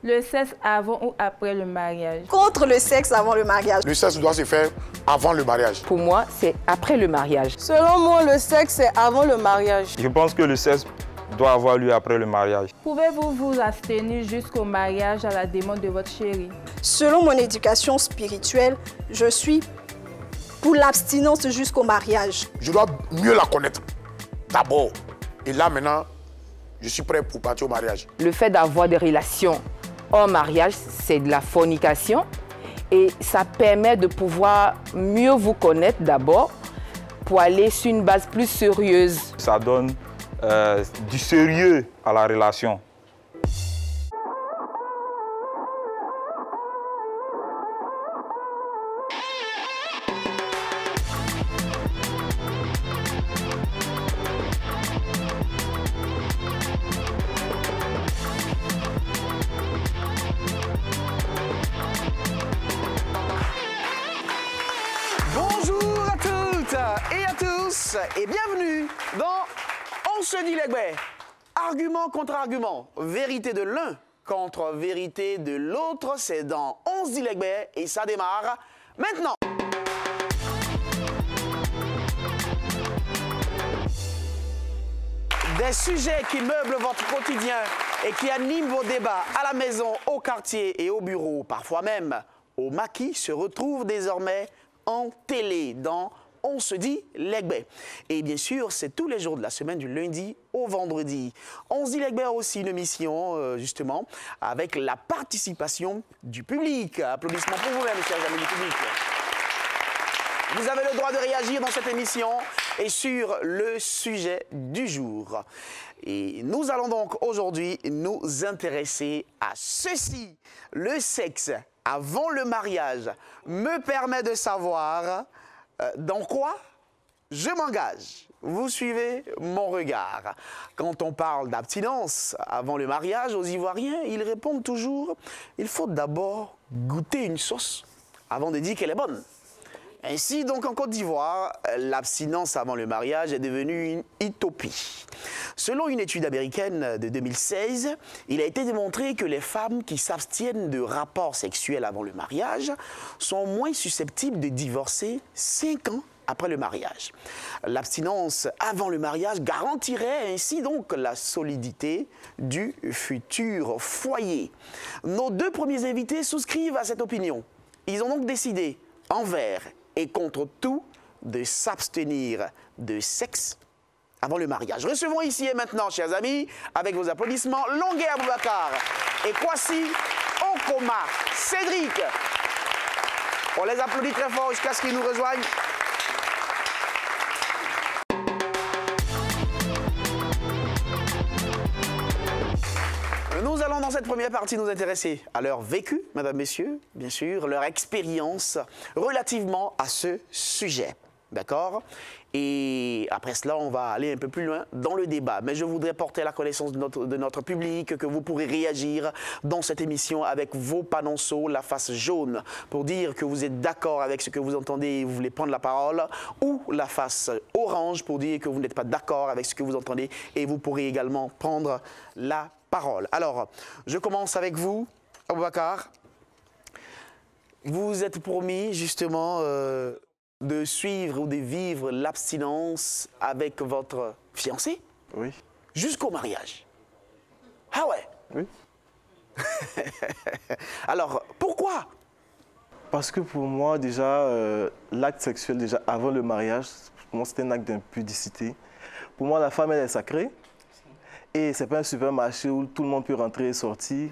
Le sexe avant ou après le mariage? Contre le sexe avant le mariage. Le sexe doit se faire avant le mariage. Pour moi, c'est après le mariage. Selon moi, le sexe, c'est avant le mariage. Je pense que le sexe doit avoir lieu après le mariage. Pouvez-vous vous abstenir jusqu'au mariage à la demande de votre chéri? Selon mon éducation spirituelle, je suis pour l'abstinence jusqu'au mariage. Je dois mieux la connaître d'abord. Et là maintenant, je suis prêt pour partir au mariage. Le fait d'avoir des relations hors mariage, c'est de la fornication. Et ça permet de pouvoir mieux vous connaître d'abord pour aller sur une base plus sérieuse. Ça donne du sérieux à la relation. Bonjour à toutes et à tous et bienvenue dans On se dit Legbe. Argument contre argument, vérité de l'un contre vérité de l'autre, c'est dans On se dit Legbe et ça démarre maintenant. Des sujets qui meublent votre quotidien et qui animent vos débats à la maison, au quartier et au bureau, parfois même au maquis, se retrouvent désormais en télé dans On se dit Legbe. Et bien sûr, c'est tous les jours de la semaine, du lundi au vendredi. On se dit Legbe a aussi une mission, justement, avec la participation du public. Applaudissements pour vous-même, chers amis du public. Vous avez le droit de réagir dans cette émission et sur le sujet du jour. Et nous allons donc aujourd'hui nous intéresser à ceci. Le sexe avant le mariage me permet de savoir dans quoi je m'engage. Vous suivez mon regard. Quand on parle d'abstinence avant le mariage, aux Ivoiriens, ils répondent toujours « il faut d'abord goûter une sauce avant de dire qu'elle est bonne ». Ainsi, donc, en Côte d'Ivoire, l'abstinence avant le mariage est devenue une utopie. Selon une étude américaine de 2016, il a été démontré que les femmes qui s'abstiennent de rapports sexuels avant le mariage sont moins susceptibles de divorcer 5 ans après le mariage. L'abstinence avant le mariage garantirait ainsi donc la solidité du futur foyer. Nos deux premiers invités souscrivent à cette opinion. Ils ont donc décidé, envers et contre tout, de s'abstenir de sexe avant le mariage. Recevons ici et maintenant, chers amis, avec vos applaudissements, Longuet Aboubacar et Kwasi Okoma Cédric. On les applaudit très fort jusqu'à ce qu'ils nous rejoignent. Nous allons dans cette première partie nous intéresser à leur vécu, mesdames, messieurs, bien sûr, leur expérience relativement à ce sujet. D'accord? Et après cela, on va aller un peu plus loin dans le débat. Mais je voudrais porter à la connaissance de notre public que vous pourrez réagir dans cette émission avec vos panonceaux, la face jaune, pour dire que vous êtes d'accord avec ce que vous entendez et vous voulez prendre la parole, ou la face orange pour dire que vous n'êtes pas d'accord avec ce que vous entendez et vous pourrez également prendre la parole. Alors, je commence avec vous, Aboubacar. Vous êtes promis justement de suivre ou de vivre l'abstinence avec votre fiancé? Oui. Jusqu'au mariage? Ah ouais? Oui. Alors, pourquoi? Parce que pour moi, déjà, l'acte sexuel, déjà avant le mariage, pour moi, c'était un acte d'impudicité. Pour moi, la femme, elle est sacrée. Et ce n'est pas un supermarché où tout le monde peut rentrer et sortir.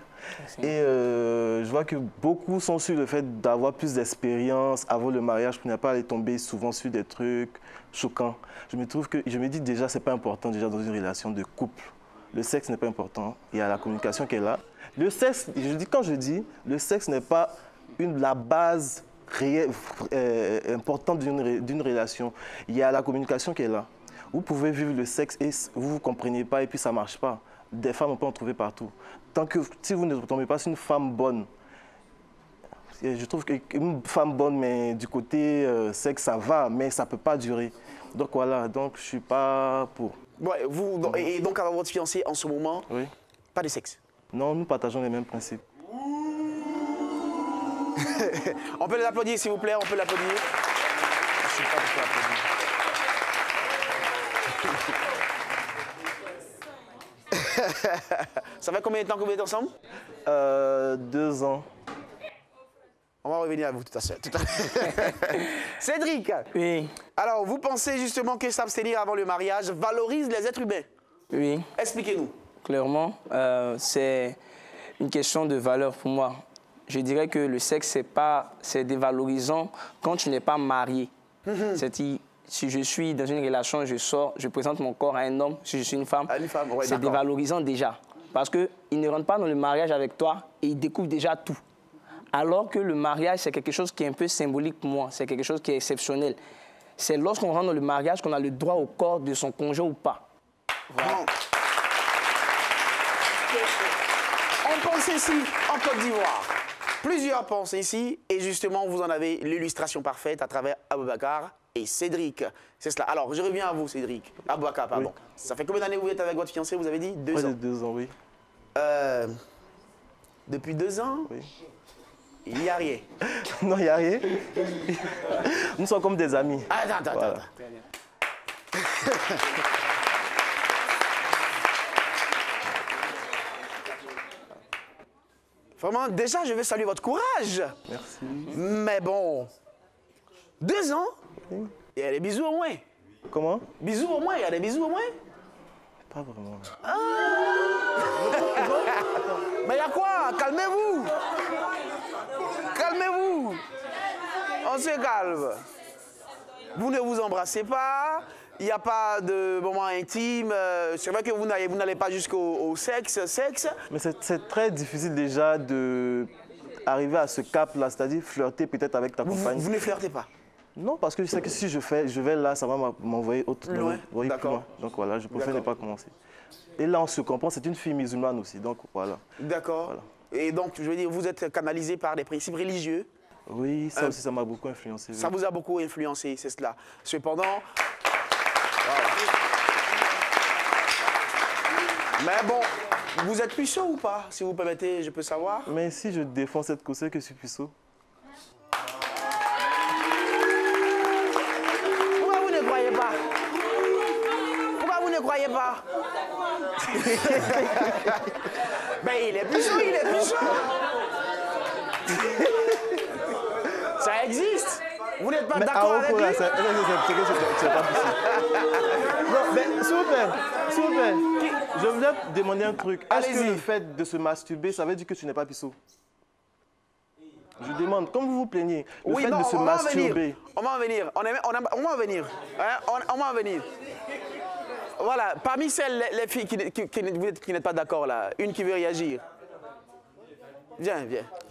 Et je vois que beaucoup sont sur le fait d'avoir plus d'expérience avant le mariage pour ne pas aller tomber souvent sur des trucs choquants. Je me dis déjà, ce n'est pas important déjà dans une relation de couple. Le sexe n'est pas important. Il y a la communication qui est là. Le sexe, quand je dis, le sexe n'est pas la base importante d'une relation. Il y a la communication qui est là. Vous pouvez vivre le sexe et vous ne vous comprenez pas et puis ça ne marche pas. Des femmes, on peut en trouver partout. Tant que si vous ne tombez pas sur une femme bonne, je trouve qu'une femme bonne, mais du côté sexe, ça va, mais ça ne peut pas durer. Donc voilà, donc je ne suis pas pour. Ouais, et donc avec votre fiancé en ce moment, oui. Pas de sexe? Non, nous partageons les mêmes principes. On peut les applaudir, s'il vous plaît, on peut l'applaudir. Je suis pas beaucoup applaudi. Ça fait combien de temps que vous êtes ensemble? 2 ans. On va revenir à vous tout à l'heure. Cédric. Oui. Alors, vous pensez justement que s'abstenir avant le mariage valorise les êtres humains? Oui. Expliquez-nous. Clairement, c'est une question de valeur pour moi. Je dirais que le sexe, c'est dévalorisant quand tu n'es pas marié. C'est-à-dire, si je suis dans une relation, je sors, je présente mon corps à un homme, si je suis une femme, Ouais, c'est dévalorisant déjà. Parce qu'il ne rentre pas dans le mariage avec toi et il découvre déjà tout. Alors que le mariage, c'est quelque chose qui est un peu symbolique pour moi, c'est quelque chose qui est exceptionnel. C'est lorsqu'on rentre dans le mariage qu'on a le droit au corps de son conjoint ou pas. Voilà. On pense ici en Côte d'Ivoire. Plusieurs pensent ici, et justement, vous en avez l'illustration parfaite à travers Aboubacar et Cédric. C'est cela. Alors, je reviens à vous, Cédric. Aboubacar, pardon. Oui. Ça fait combien d'années que vous êtes avec votre fiancé, vous avez dit? 2 ans. 2 ans, oui. Depuis 2 ans? Oui. Il n'y a rien. Non, il n'y a rien. Nous sommes comme des amis. Attends. Vraiment, déjà, je vais saluer votre courage. Merci. Mais bon, 2 ans, oui. Il y a des bisous au moins. Comment? Bisous au moins, il y a des bisous au moins. Pas vraiment. Ah. Mais il y a quoi? Calmez-vous. Calmez-vous. On se calme. Vous ne vous embrassez pas. Il n'y a pas de moment intime. C'est vrai que vous n'allez pas jusqu'au sexe. Mais c'est très difficile déjà d'arriver à ce cap-là, c'est-à-dire flirter peut-être avec ta compagne. Vous ne flirtez pas? Non, parce que je sais que si je vais là, ça va m'envoyer autre loin. D'accord. Donc voilà, je préfère ne pas commencer. Et là, on se comprend, c'est une fille musulmane aussi, donc voilà. D'accord. Voilà. Et donc, je veux dire, vous êtes canalisé par des principes religieux? Oui, ça aussi, ça m'a beaucoup influencé. Ça vous a beaucoup influencé, c'est cela. Cependant, voilà. Mais bon, vous êtes puceau ou pas? Si vous permettez, je peux savoir? Mais si je défends cette cause, c'est que je suis puceau. Pourquoi vous ne croyez pas? Pourquoi vous ne croyez pas? Ben, il est puceau. Ça existe. Vous n'êtes pas d'accord avec lui? C'est pas possible. Non, mais s'il vous plaît, je voulais te demander un truc. Est-ce que le fait de se masturber, ça veut dire que tu n'es pas puceau? Je demande, comme vous vous plaignez, le fait de se masturber. On va en venir. On va en venir. On va en venir. Voilà, parmi celles, les filles qui n'êtes pas d'accord là, une qui veut réagir. Viens.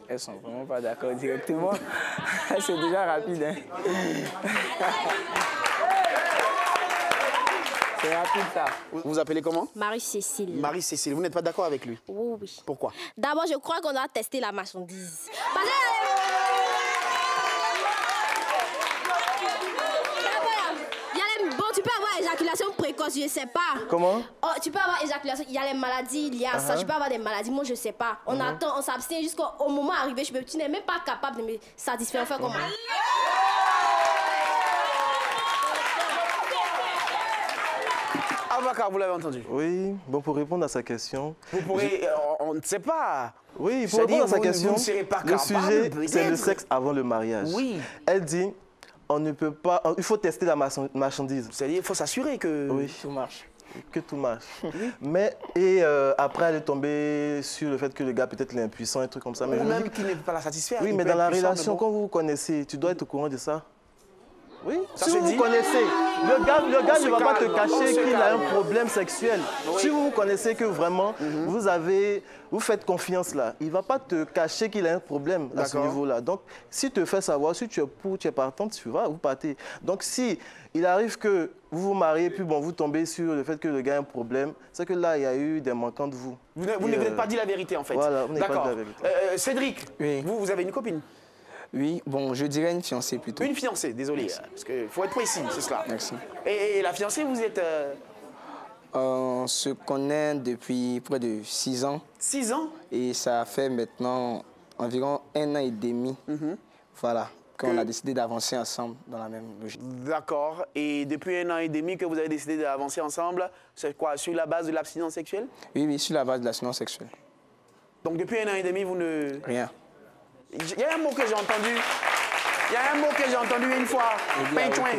Elles sont vraiment pas d'accord directement. C'est déjà rapide. Hein. C'est rapide ça. Vous vous appelez comment? Marie-Cécile. Marie-Cécile, vous n'êtes pas d'accord avec lui? Oui. Pourquoi? D'abord, je crois qu'on doit tester la marchandise. Bon, tu peux avoir éjaculation précoce, je ne sais pas. Comment? Oh, tu peux avoir éjaculation, il y a les maladies, il y a ça, tu peux avoir des maladies, moi je ne sais pas. On attend, on s'abstient jusqu'au moment arrivé, tu n'es même pas capable de me satisfaire, enfin comment? Avocat, vous l'avez entendu? Oui, bon, pour répondre à sa question... Vous pourrez, on ne sait pas. Oui, pour répondre à sa question, vous ne serez pas le sujet, c'est le sexe avant le mariage. Oui. Elle dit, on ne peut pas... Il faut tester la marchandise. C'est-à-dire, il faut s'assurer que tout marche. Que tout marche. Mais, après, elle est tombée sur le fait que le gars peut-être il est impuissant, un truc comme ça. Mais ou même qu'il n'est pas la satisfaire. Oui, mais dans la relation, quand vous vous connaissez, tu dois être au courant de ça. Oui, ça si vous vous connaissez, le gars ne va pas te cacher qu'il a un problème sexuel. Oui. Si vous vous connaissez que vraiment, vous faites confiance là, il ne va pas te cacher qu'il a un problème à ce niveau-là. Donc, si tu te fais savoir, si tu es pour, tu es partante, tu vas, vous partez. Donc, si il arrive que vous vous mariez, puis bon, vous tombez sur le fait que le gars a un problème, c'est que là, il y a eu des manquants de vous. Vous n'avez pas dit la vérité, en fait. Voilà, vous n'avez pas dit la vérité. Cédric, oui. vous avez une copine? Oui, bon, je dirais une fiancée plutôt. Une fiancée, désolé, parce qu'il faut être précis, c'est cela. Merci. Et la fiancée, vous êtes... On se connaît depuis près de 6 ans. 6 ans? Et ça fait maintenant environ 1 an et demi. Voilà, qu'on a décidé d'avancer ensemble dans la même logique. D'accord. Et depuis 1 an et demi que vous avez décidé d'avancer ensemble, c'est quoi, sur la base de l'abstinence sexuelle? Oui, sur la base de l'abstinence sexuelle. Donc depuis 1 an et demi, vous ne... Rien. Il y a un mot que j'ai entendu. Il y a un mot que j'ai entendu une fois. Peintuin.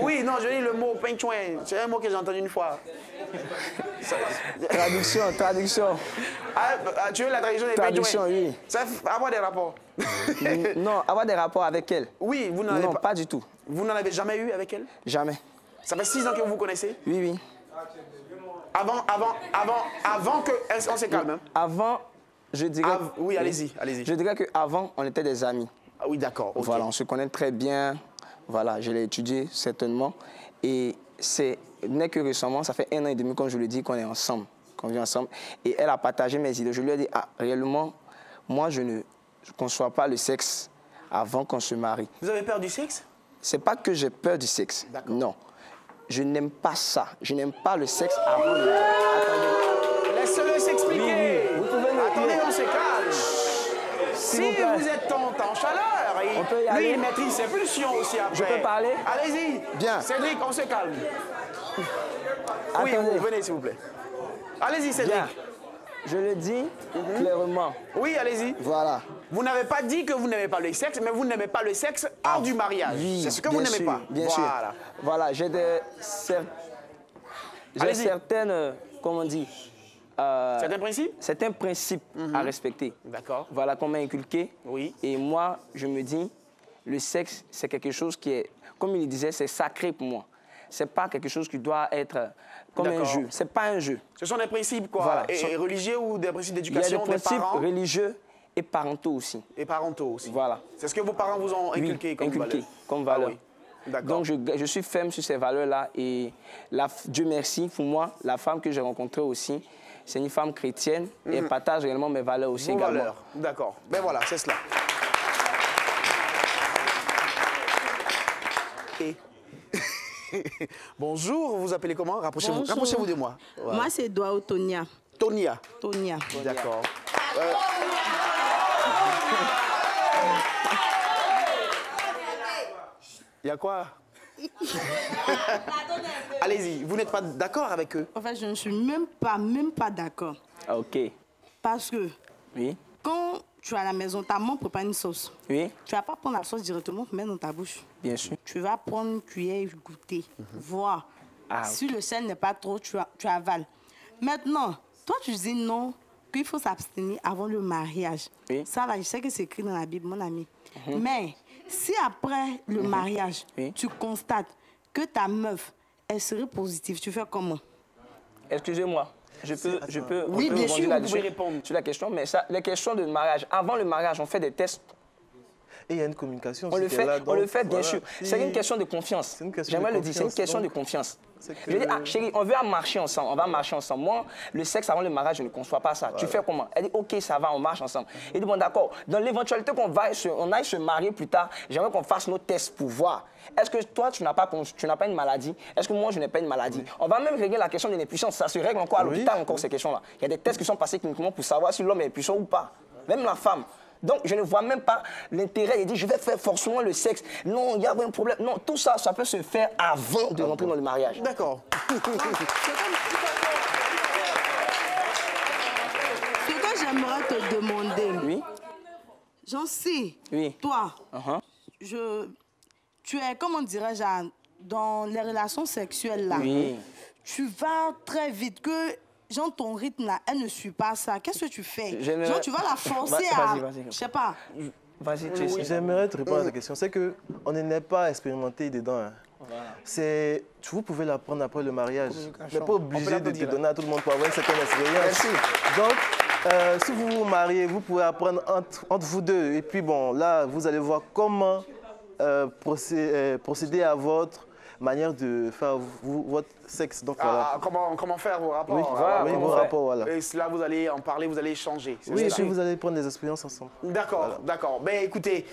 Oui, non, je dis le mot peintuin. C'est un mot que j'ai entendu une fois. Traduction. Ah, tu veux la traduction des Traduction, peintuins? oui. Ça fait avoir des rapports. Non, avoir des rapports avec elle? Oui, vous n'en avez Non, pas. pas du tout. Vous n'en avez jamais eu avec elle? Jamais. Ça fait 6 ans que vous vous connaissez? Oui, oui. Avant que... On se calme. Hein? Avant, je dirais... oui, allez-y, allez-y. Je dirais qu'avant, on était des amis. Ah oui, d'accord. Okay. Voilà, on se connaît très bien. Voilà, je l'ai étudié certainement. Et c'est n'est que récemment, ça fait 1 an et demi, comme je le dis, qu'on est ensemble, qu'on vit ensemble. Et elle a partagé mes idées. Je lui ai dit, ah, réellement, moi, je ne conçois pas le sexe avant qu'on se marie. Vous avez peur du sexe? C'est pas que j'ai peur du sexe. Non. Je n'aime pas ça. Je n'aime pas le sexe avant le mariage. Attendez. Laissez-le s'expliquer. Oui, vous pouvez me Attendez, dire. on se calme. Si vous êtes en chaleur, on peut y aller. lui, il maîtrise ses pulsions aussi après. Je peux parler? Allez-y. Bien. Cédric, on se calme. Oui, Attendez. venez s'il vous plaît. Allez-y, Cédric. Bien. Je le dis clairement. Oui, allez-y. Voilà. Vous n'avez pas dit que vous n'aimez pas le sexe, mais vous n'aimez pas le sexe hors du mariage. Oui, c'est ce que vous n'aimez pas. Bien voilà. sûr. Voilà, j'ai certaines, comment on dit, certains principes? Certains principes à respecter. D'accord. Voilà qu'on m'a inculqué. Oui. Et moi, je me dis, le sexe, c'est quelque chose qui est, comme il disait, c'est sacré pour moi. C'est pas quelque chose qui doit être comme un jeu. C'est pas un jeu. Ce sont des principes, quoi, voilà. et religieux ou des principes d'éducation des principes parents? religieux et parentaux aussi. Et parentaux aussi. Voilà. C'est ce que vos parents vous ont inculqué comme valeur? Comme valeur. Ah, oui. Donc, je suis ferme sur ces valeurs-là. Et Dieu merci, pour moi, la femme que j'ai rencontrée aussi, c'est une femme chrétienne et elle partage réellement mes valeurs aussi également. Valeurs, d'accord. Ben voilà, c'est cela. Et... Bonjour, vous vous appelez comment? Rapprochez-vous de moi. Voilà. Moi, c'est Doao Tonia. Tonia. Tonia. D'accord. Il y a quoi? Allez-y, vous n'êtes pas d'accord avec eux? En fait, je ne suis même pas d'accord. Ah, ok. Parce que oui. Quand tu es à la maison, ta maman prépare une sauce. Oui. Tu ne vas pas prendre la sauce directement pour mettre dans ta bouche. Bien sûr. Tu vas prendre une cuillère, goûter, voir. Si le sel n'est pas trop, tu avales. Maintenant, toi, tu dis non, qu'il faut s'abstenir avant le mariage. Oui. Ça, là, je sais que c'est écrit dans la Bible, mon ami. Mais si après le mariage, tu constates que ta meuf, elle serait positive, tu fais comment? Excusez-moi. Je peux oui, bien sûr, vous pouvez répondre sur la question, mais ça, les questions de mariage, avant le mariage, on fait des tests. Et il y a une communication. On le fait, bien sûr. C'est une question de confiance. J'aimerais le dire, c'est une question de confiance. Je dis, ah chérie, on veut marcher ensemble, on va marcher ensemble. Moi, le sexe avant le mariage, je ne conçois pas ça. Tu fais comment? Elle dit, ok, ça va, on marche ensemble. Il dit, bon, d'accord. Dans l'éventualité qu'on aille se marier plus tard, j'aimerais qu'on fasse nos tests pour voir. Est-ce que toi, tu n'as pas une maladie? Est-ce que moi, je n'ai pas une maladie? On va même régler la question de l'impuissance. Ça se règle encore à l'hôpital, encore ces questions-là. Il y a des tests qui sont passés cliniquement pour savoir si l'homme est impuissant ou pas. Même la femme. Donc, je ne vois même pas l'intérêt. Il dit, je vais faire forcément le sexe. Non, il y a un problème. Non, tout ça, ça peut se faire avant de rentrer dans le mariage. D'accord. Ce que j'aimerais te demander, oui. J'en sais, oui. Toi, tu es, comment dirais-je, dans les relations sexuelles, là, oui. Tu vas très vite, que genre ton rythme là, elle ne suit pas ça. Qu'est-ce que tu fais? Genre tu vas la forcer à... Je sais pas. Vas-y, tu sais. J'aimerais te répondre à ta question. C'est qu'on n'est pas expérimenté dedans. Hein. Voilà. Vous pouvez l'apprendre après le mariage. On n'est pas obligé de te donner à tout le monde pour avoir une certaine expérience. Merci. Donc, si vous vous mariez, vous pouvez apprendre entre vous deux. Et puis bon, là, vous allez voir comment procéder à votre manière de faire votre sexe. Donc, voilà. Comment faire vos rapports? Oui, vos rapports, voilà. Et là, vous allez en parler, vous allez échanger. Oui, et puis vous allez prendre des expériences ensemble. D'accord, voilà. D'accord. Ben écoutez,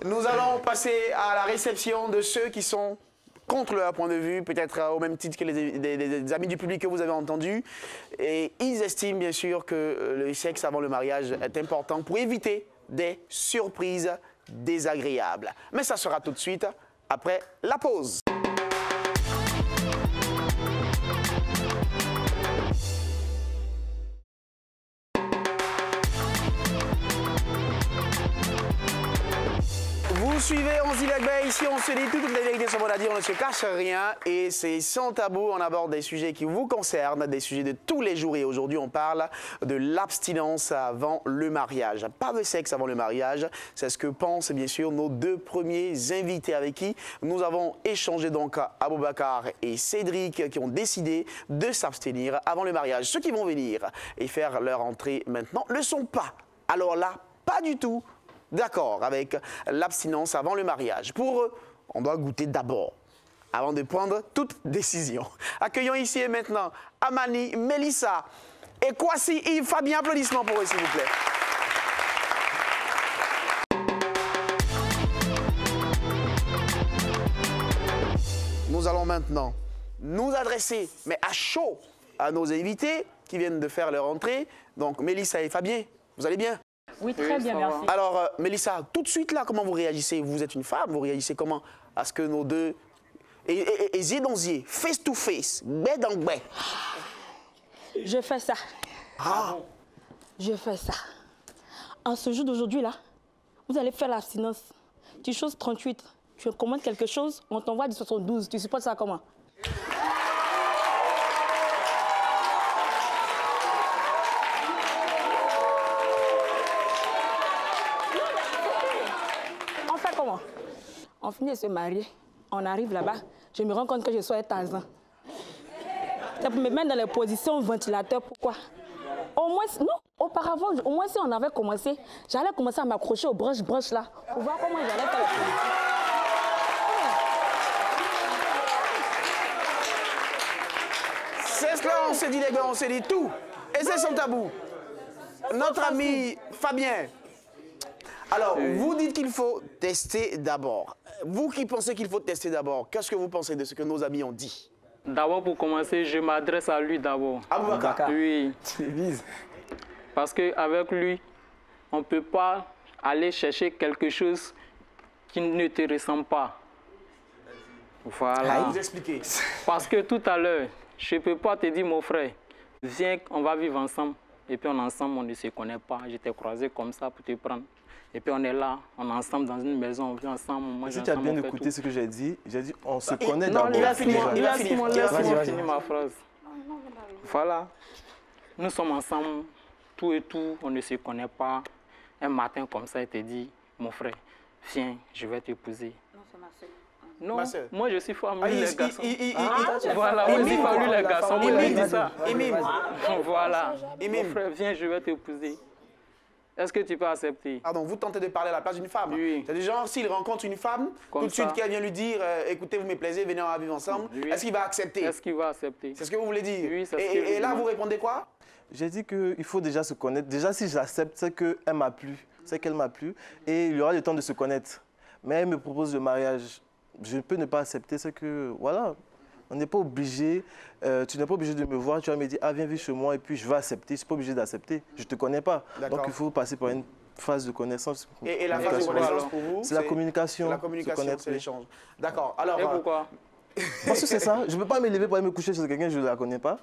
nous allons passer à la réception de ceux qui sont contre leur point de vue, peut-être au même titre que les amis du public que vous avez entendus. Et ils estiment bien sûr que le sexe avant le mariage est important pour éviter des surprises désagréables. Mais ça sera tout de suite après la pause. Vous suivez On se dit l'Agbe, ici on se dit toutes les vérités sur on ne se cache rien et c'est sans tabou, on aborde des sujets qui vous concernent, des sujets de tous les jours et aujourd'hui on parle de l'abstinence avant le mariage. Pas de sexe avant le mariage, c'est ce que pensent bien sûr nos deux premiers invités avec qui nous avons échangé donc Aboubacar et Cédric qui ont décidé de s'abstenir avant le mariage. Ceux qui vont venir et faire leur entrée maintenant ne sont pas, alors là, pas du tout d'accord avec l'abstinence avant le mariage. Pour eux, on doit goûter d'abord, avant de prendre toute décision. Accueillons ici et maintenant Amani, Mélissa et Kwasi Yves Fabien. Applaudissements pour eux, s'il vous plaît. Nous allons maintenant nous adresser, mais à chaud, à nos invités qui viennent de faire leur entrée. Donc, Mélissa et Fabien, vous allez bien? Oui, très bien, merci. Alors, Mélissa, tout de suite là, comment vous réagissez? Vous êtes une femme, vous réagissez comment à ce que nos deux... Et yeux dans yeux, face to face, baie dans baie. Je fais ça. Ah. Je fais ça. En ce jour d'aujourd'hui là, vous allez faire l'abstinence. Tu choses 38, tu commandes quelque chose, on t'envoie du 72. Tu supportes ça comment? On finit de se marier, on arrive là-bas, je me rends compte que je suis un Tarzan. C'est pour me mettre dans les positions ventilateurs, pourquoi? Au moins, non, auparavant, au moins si on avait commencé, j'allais commencer à m'accrocher aux branches là, pour voir comment j'allais faire la politique. C'est cela, on s'est dit les gars, on s'est dit tout. Et c'est sans tabou. Notre ami Fabien. Alors, vous dites qu'il faut tester d'abord. Vous qui pensez qu'il faut tester d'abord, qu'est-ce que vous pensez de ce que nos amis ont dit? D'abord, pour commencer, je m'adresse à lui d'abord. Aboubacar. Oui. Parce qu'avec lui, on ne peut pas aller chercher quelque chose qui ne te ressemble pas. Voilà. Vous expliquez. Parce que tout à l'heure, je ne peux pas te dire, mon frère, viens, on va vivre ensemble. Et puis, ensemble, on ne se connaît pas. Je t'ai croisé comme ça pour te prendre. Et puis on est là, on est ensemble dans une maison, on vit ensemble, on mange ensemble. Si tu as bien écouté ce que j'ai dit on se connaît d'abord. Non, il a fini ma phrase. Voilà, nous sommes ensemble, tout et tout, on ne se connaît pas. Un matin comme ça, il te dit, mon frère, viens, je vais t'épouser. Non, c'est ma soeur. Non, moi je suis femme, lui les garçons. Voilà, moi je suis femme, lui les garçons, moi je dis ça. Voilà, mon frère, viens, je vais t'épouser. Est-ce que tu peux accepter? Pardon, vous tentez de parler à la place d'une femme. Oui. C'est du genre, s'il rencontre une femme, comme tout de suite qu'elle vient lui dire écoutez, vous me plaisez, venez, on va vivre ensemble. Oui. Est-ce qu'il va accepter? Est-ce qu'il va accepter? C'est ce que vous voulez dire? Oui, c'est ce que et là, vous répondez quoi? J'ai dit qu'il faut déjà se connaître. Déjà, si j'accepte, c'est qu'elle m'a plu, c'est qu'elle m'a plu, et il y aura le temps de se connaître. Mais elle me propose le mariage. Je peux ne pas accepter, c'est que, voilà, on n'est pas obligé, tu n'es pas obligé de me voir, tu vas me dire, ah, viens vivre chez moi, et puis je vais accepter. Je ne suis pas obligé d'accepter, je ne te connais pas. Donc il faut passer par une phase de connaissance. Et la phase de connaissance pour vous? C'est la communication. La communication, c'est l'échange. D'accord. Alors, et pourquoi? Parce que c'est ça, je ne peux pas me lever pour aller me coucher chez quelqu'un, je ne la connais pas.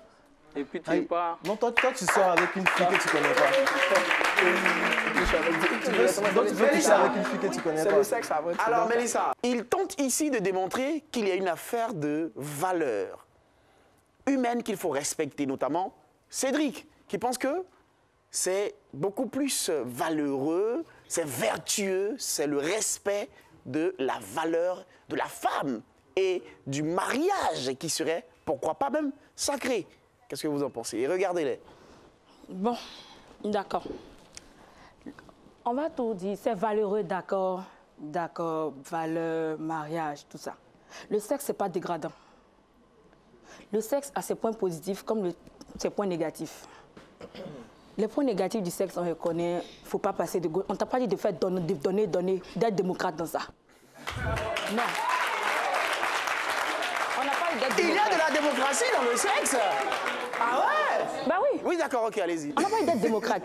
Et puis tu n'es pas... Non, toi, tu sors avec une fille que tu ne connais pas. Donc tu veux coucher avec une fille que tu ne connais pas. Le sexe avant. Alors Mélissa, il tente ici de démontrer qu'il y a une affaire de valeurs humaines qu'il faut respecter, notamment Cédric, qui pense que c'est beaucoup plus valeureux, c'est vertueux, c'est le respect de la valeur de la femme et du mariage qui serait, pourquoi pas même, sacré. Qu'est-ce que vous en pensez? Et regardez-les. Bon, d'accord. On va tout dire, c'est valeureux, d'accord, valeur, mariage, tout ça. Le sexe, c'est pas dégradant. Le sexe a ses points positifs comme ses points négatifs. Les points négatifs du sexe, on reconnaît, il ne faut pas passer de gauche. On ne t'a pas dit de faire donner, d'être démocrate dans ça. Non. eu d'être Il y a démocrate. de la démocratie dans le sexe. Ah ouais? Bah oui. Oui, d'accord, ok, allez-y. On n'a pas eu d'être démocrate.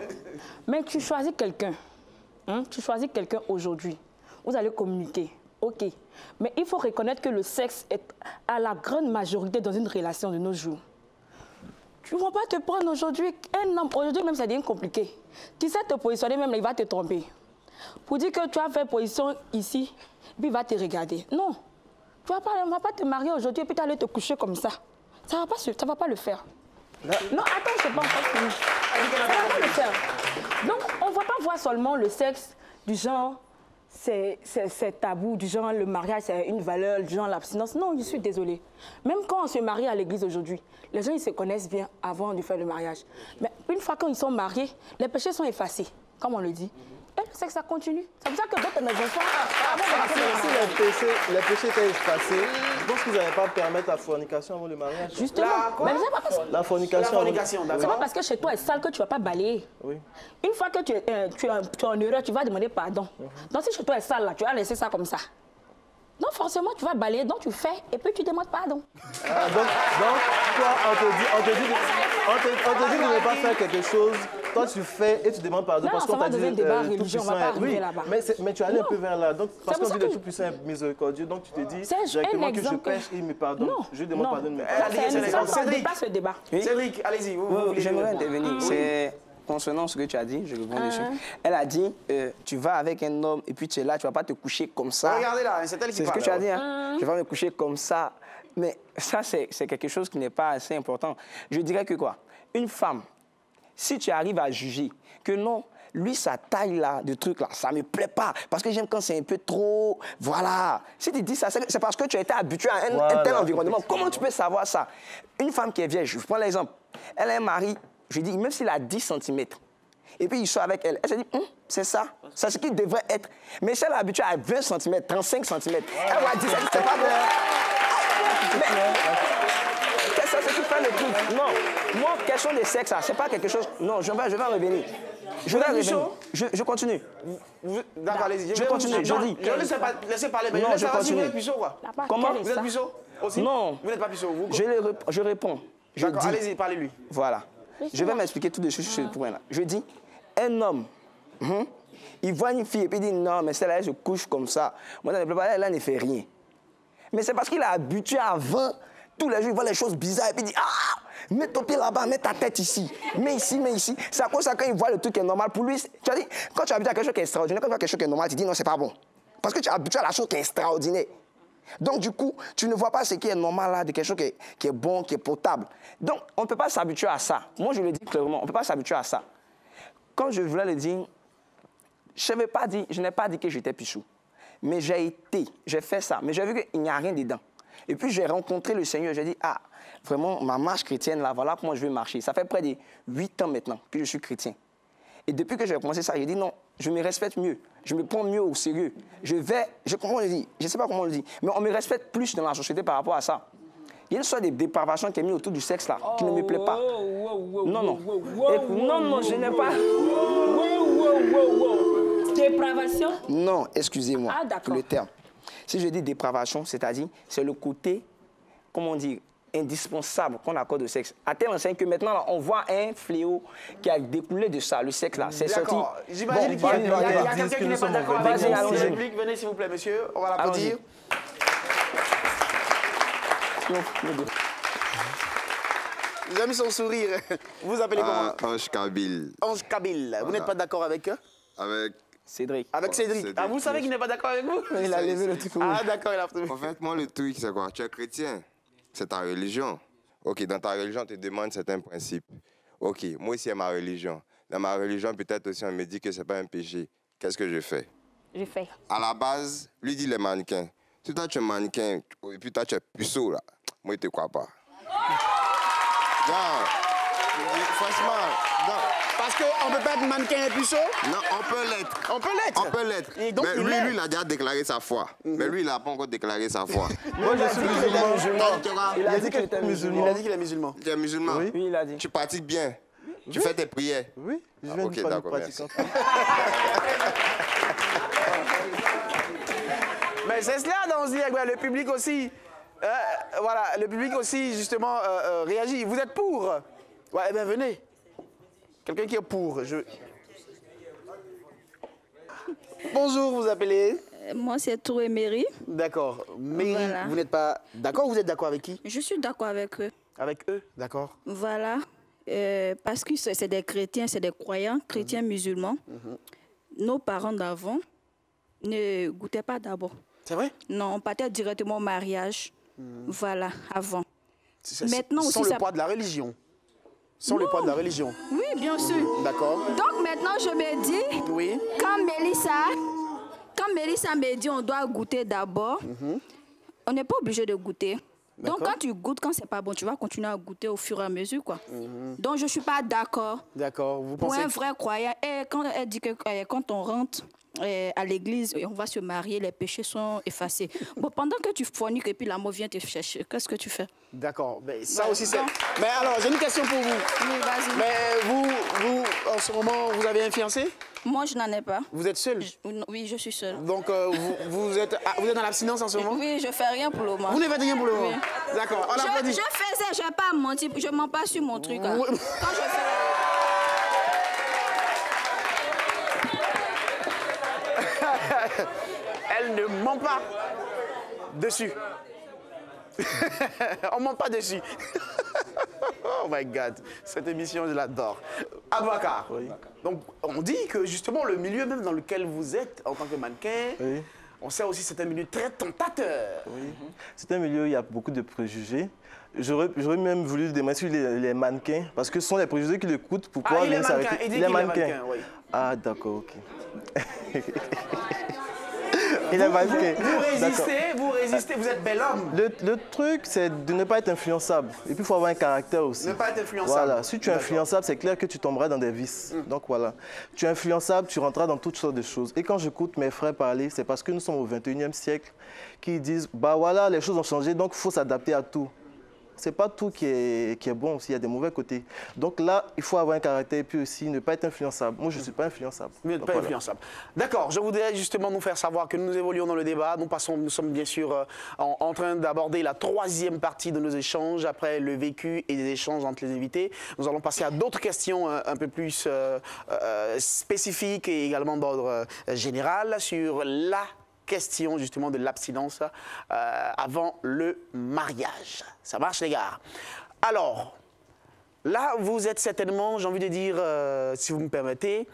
Mais tu choisis quelqu'un. Hein? Tu choisis quelqu'un aujourd'hui. Vous allez communiquer. OK. Mais il faut reconnaître que le sexe est à la grande majorité dans une relation de nos jours. Tu ne vas pas te prendre aujourd'hui un homme. Aujourd'hui même, ça devient compliqué. Tu sais te positionner même, il va te tromper. Pour dire que tu as fait position ici, puis il va te regarder. Non. Tu ne vas pas te marier aujourd'hui et puis tu vas aller te coucher comme ça. Ça ne va pas le faire. Non, attends, je ne sais pas encore fini. Ça ne va pas le faire. Donc, on ne va pas voir seulement le sexe du genre, c'est tabou, du genre le mariage, c'est une valeur, du genre l'abstinence. Non, je suis désolée. Même quand on se marie à l'église aujourd'hui, les gens ils se connaissent bien avant de faire le mariage. Mais une fois qu'ils sont mariés, les péchés sont effacés, comme on le dit. Et le sexe, ça continue. C'est pour ça que d'autres mes enfants... Si les péchés étaient effacés, je pense qu'ils n'allaient pas permettre la fornication avant le mariage. Justement. Mais c'est pas parce que... La fornication, c'est pas parce que chez toi est sale que tu ne vas pas balayer. Oui. Une fois que tu es en erreur, tu vas demander pardon. Donc si chez toi est sale, là, tu vas laisser ça comme ça. Donc forcément, tu vas balayer, donc tu fais, et puis tu demandes pardon. Donc toi, on te dit de ne pas faire quelque chose, toi tu fais et tu demandes pardon Non, parce qu'on t'a dit un débat religion, on va pas arriver là-bas. Mais tu allais un peu vers là, donc parce qu'on dit que... le Tout-Puissant est miséricordieux, donc tu te dis un directement que je exemple pêche et il me pardonne. Je demande pardon de me Cédric, pas ce débat. Cédric, allez-y. J'aimerais intervenir. C'est concernant ce que tu as dit, je réponds dessus. Elle a dit, tu vas avec un homme et puis tu es là, tu ne vas pas te coucher comme ça. Regardez là, c'est elle qui parle. C'est ce que tu as dit, hein? Je vais me coucher comme ça. Mais ça, c'est quelque chose qui n'est pas assez important. Je dirais que quoi? Une femme, si tu arrives à juger que non, lui, sa taille là, de truc là, ça ne me plaît pas. Parce que j'aime quand c'est un peu trop... Voilà. Si tu dis ça, c'est parce que tu as été habitué à un tel environnement. Comment tu peux savoir ça? Une femme qui est vierge, je prends l'exemple. Elle a un mari, je dis, même s'il a 10 cm, et puis il sort avec elle, elle se dit, c'est ça. C'est ce qu'il devrait être. Mais si elle est habituée à 20 cm, 35 cm, elle va dire, c'est pas bon. Mais qu'est-ce que c'est qui fait le truc? Non, moi, question de sexe, c'est pas quelque chose... Non, je vais en revenir. Je continue. D'accord, allez-y. Je continue, je dis. Je ne laissez parler, mais non, je continue. Vous êtes puceau, quoi? Comment? Vous êtes puceau aussi? Non. Vous n'êtes pas puceau, vous? Je réponds. D'accord, allez-y, parlez-lui. Voilà. Je vais m'expliquer tout de suite sur ce point-là. Je dis, un homme, il voit une fille et puis il dit, non, mais celle-là, elle se couche comme ça. Moi, elle ne fait rien. Mais c'est parce qu'il est habitué avant, tous les jours, il voit les choses bizarres et puis il dit, ah, mets ton pied là-bas, mets ta tête ici, mets ici. C'est à cause de ça, quand il voit le truc qui est normal, pour lui, tu as dit, quand tu es habitué à quelque chose qui est extraordinaire, quand tu vois quelque chose qui est normal, tu dis, non, c'est pas bon. Parce que tu es habitué à la chose qui est extraordinaire. Donc, du coup, tu ne vois pas ce qui est normal là, de quelque chose qui est bon, qui est potable. Donc, on ne peut pas s'habituer à ça. Moi, je le dis clairement, on ne peut pas s'habituer à ça. Quand je voulais le dire, je n'ai pas dit que j'étais pichou. Mais j'ai fait ça. Mais j'ai vu qu'il n'y a rien dedans. Et puis, j'ai rencontré le Seigneur. J'ai dit, ah, vraiment, ma marche chrétienne, là, voilà comment je vais marcher. Ça fait près de 8 ans maintenant que je suis chrétien. Et depuis que j'ai commencé ça, j'ai dit, non, je me respecte mieux. Je me prends mieux au sérieux. Comment on le dit? Je ne sais pas comment on le dit. Mais on me respecte plus dans la société par rapport à ça. Il y a une sorte de dépravation qui est mise autour du sexe, là, qui ne me plaît pas. Non, je n'ai pas... Dépravation? Non, excusez-moi, d'accord. le terme. Si je dis dépravation, c'est-à-dire, c'est le côté, comment dire, indispensable qu'on accorde au sexe. À tel enseigne que maintenant, là, on voit un fléau qui a découlé de ça, le sexe, là. C'est sorti. J'imagine qu'il y a quelqu'un qui n'est pas d'accord avec vous. Venez, s'il vous plaît, monsieur. On va l'applaudir. Vous avez mis son sourire. Vous appelez comment? Ange Kabyle. Ange Kabyle. Vous n'êtes pas d'accord avec eux? Avec Cédric. Avec Cédric. Ah, vous savez qu'il n'est pas d'accord avec vous? Il a levé le truc. Ah, d'accord, il a trouvé. En fait, moi, le truc, c'est quoi? Tu es chrétien. C'est ta religion. OK, dans ta religion, on te demande certains principes. OK, moi aussi, c'est ma religion. Dans ma religion, peut-être aussi, on me dit que ce n'est pas un péché. Qu'est-ce que je fais? Je fais. À la base, lui dit les mannequins. Si toi, tu es mannequin, et puis toi, tu es puceau, là, moi, je ne te crois pas. Non, franchement, non. Parce qu'on ne peut pas être mannequin et puceau? Non, on peut l'être. On peut l'être? On peut l'être. Mais lui, il a déjà déclaré sa foi. Mais lui, il n'a pas encore déclaré sa foi. Moi, je suis musulman. Il a dit qu'il était musulman. Il a dit qu'il est musulman. Tu es musulman? Oui, il a dit. Tu pratiques bien? Tu fais tes prières? Oui, je viens de d'accord, pratiquer. Mais c'est cela, donc, le public aussi. Voilà, le public aussi, justement, réagit. Vous êtes pour? Ouais, eh bien, venez. Quelqu'un qui est pour. Bonjour, vous appelez? Moi, c'est Touré Mary. D'accord. Mary, Voilà. vous n'êtes pas d'accord ou vous êtes d'accord avec qui? Je suis d'accord avec eux. Avec eux, d'accord. Voilà. Parce que c'est des chrétiens, c'est des croyants, chrétiens musulmans. Nos parents d'avant ne goûtaient pas d'abord. C'est vrai? Non, on partait directement au mariage. Voilà, avant. Maintenant aussi, sans le poids de la religion. Sans le poids de la religion. Oui, bien sûr. D'accord. Donc maintenant, je me dis, oui. Quand Mélissa me dit on doit goûter d'abord, on n'est pas obligé de goûter. Donc quand tu goûtes, quand c'est pas bon, tu vas continuer à goûter au fur et à mesure, quoi. Donc je suis pas d'accord. D'accord. Vous Pour pensez un vrai croyant, et quand elle dit que quand on rentre à l'église et on va se marier, les péchés sont effacés. Bon, pendant que tu forniques et puis l'amour vient te chercher, qu'est-ce que tu fais? D'accord. Mais ça aussi, c'est... Mais alors, j'ai une question pour vous. Oui, vas-y. Mais vous, en ce moment, vous avez un fiancé? Moi, je n'en ai pas. Vous êtes seule? Oui, je suis seule. Donc, vous êtes dans l'abstinence en ce moment? Oui, je fais rien pour le moment. Vous ne faites rien pour le moment? Oui. D'accord. On applaudit. Je faisais, je n'ai pas menti, je ne mens pas sur mon truc. Hein. Quand je fais... Elle ne ment pas dessus. On ne ment pas dessus. Oh my God, cette émission, je l'adore. Aboubacar, donc on dit que justement le milieu même dans lequel vous êtes en tant que mannequin, on sait aussi que c'est un milieu très tentateur. Oui. C'est un milieu où il y a beaucoup de préjugés. J'aurais même voulu démasquer les mannequins, parce que ce sont les préjugés qui l'écoutent pour pouvoir venir s'arrêter. Il est mannequin, oui. Ah, d'accord, ok. Il est mannequin. Vous résistez, vous êtes bel homme. Le truc, c'est de ne pas être influençable. Et puis, il faut avoir un caractère aussi. Ne pas être influençable. Voilà. Si tu es influençable, c'est clair que tu tomberas dans des vices. Donc, voilà. Tu es influençable, tu rentreras dans toutes sortes de choses. Et quand j'écoute mes frères parler, c'est parce que nous sommes au 21e siècle, qui disent, bah voilà, les choses ont changé, donc il faut s'adapter à tout. C'est pas tout qui est bon aussi, il y a des mauvais côtés. Donc là, il faut avoir un caractère et puis aussi ne pas être influençable. Moi, je ne suis pas influençable. Vous n'êtes pas influençable. D'accord, je voudrais justement nous faire savoir que nous évoluons dans le débat. Nous sommes bien sûr en train d'aborder la troisième partie de nos échanges après le vécu et des échanges entre les invités. Nous allons passer à d'autres questions un peu plus spécifiques et également d'ordre général sur la question justement de l'abstinence avant le mariage. Ça marche les gars? Alors, là vous êtes certainement, j'ai envie de dire, si vous me permettez,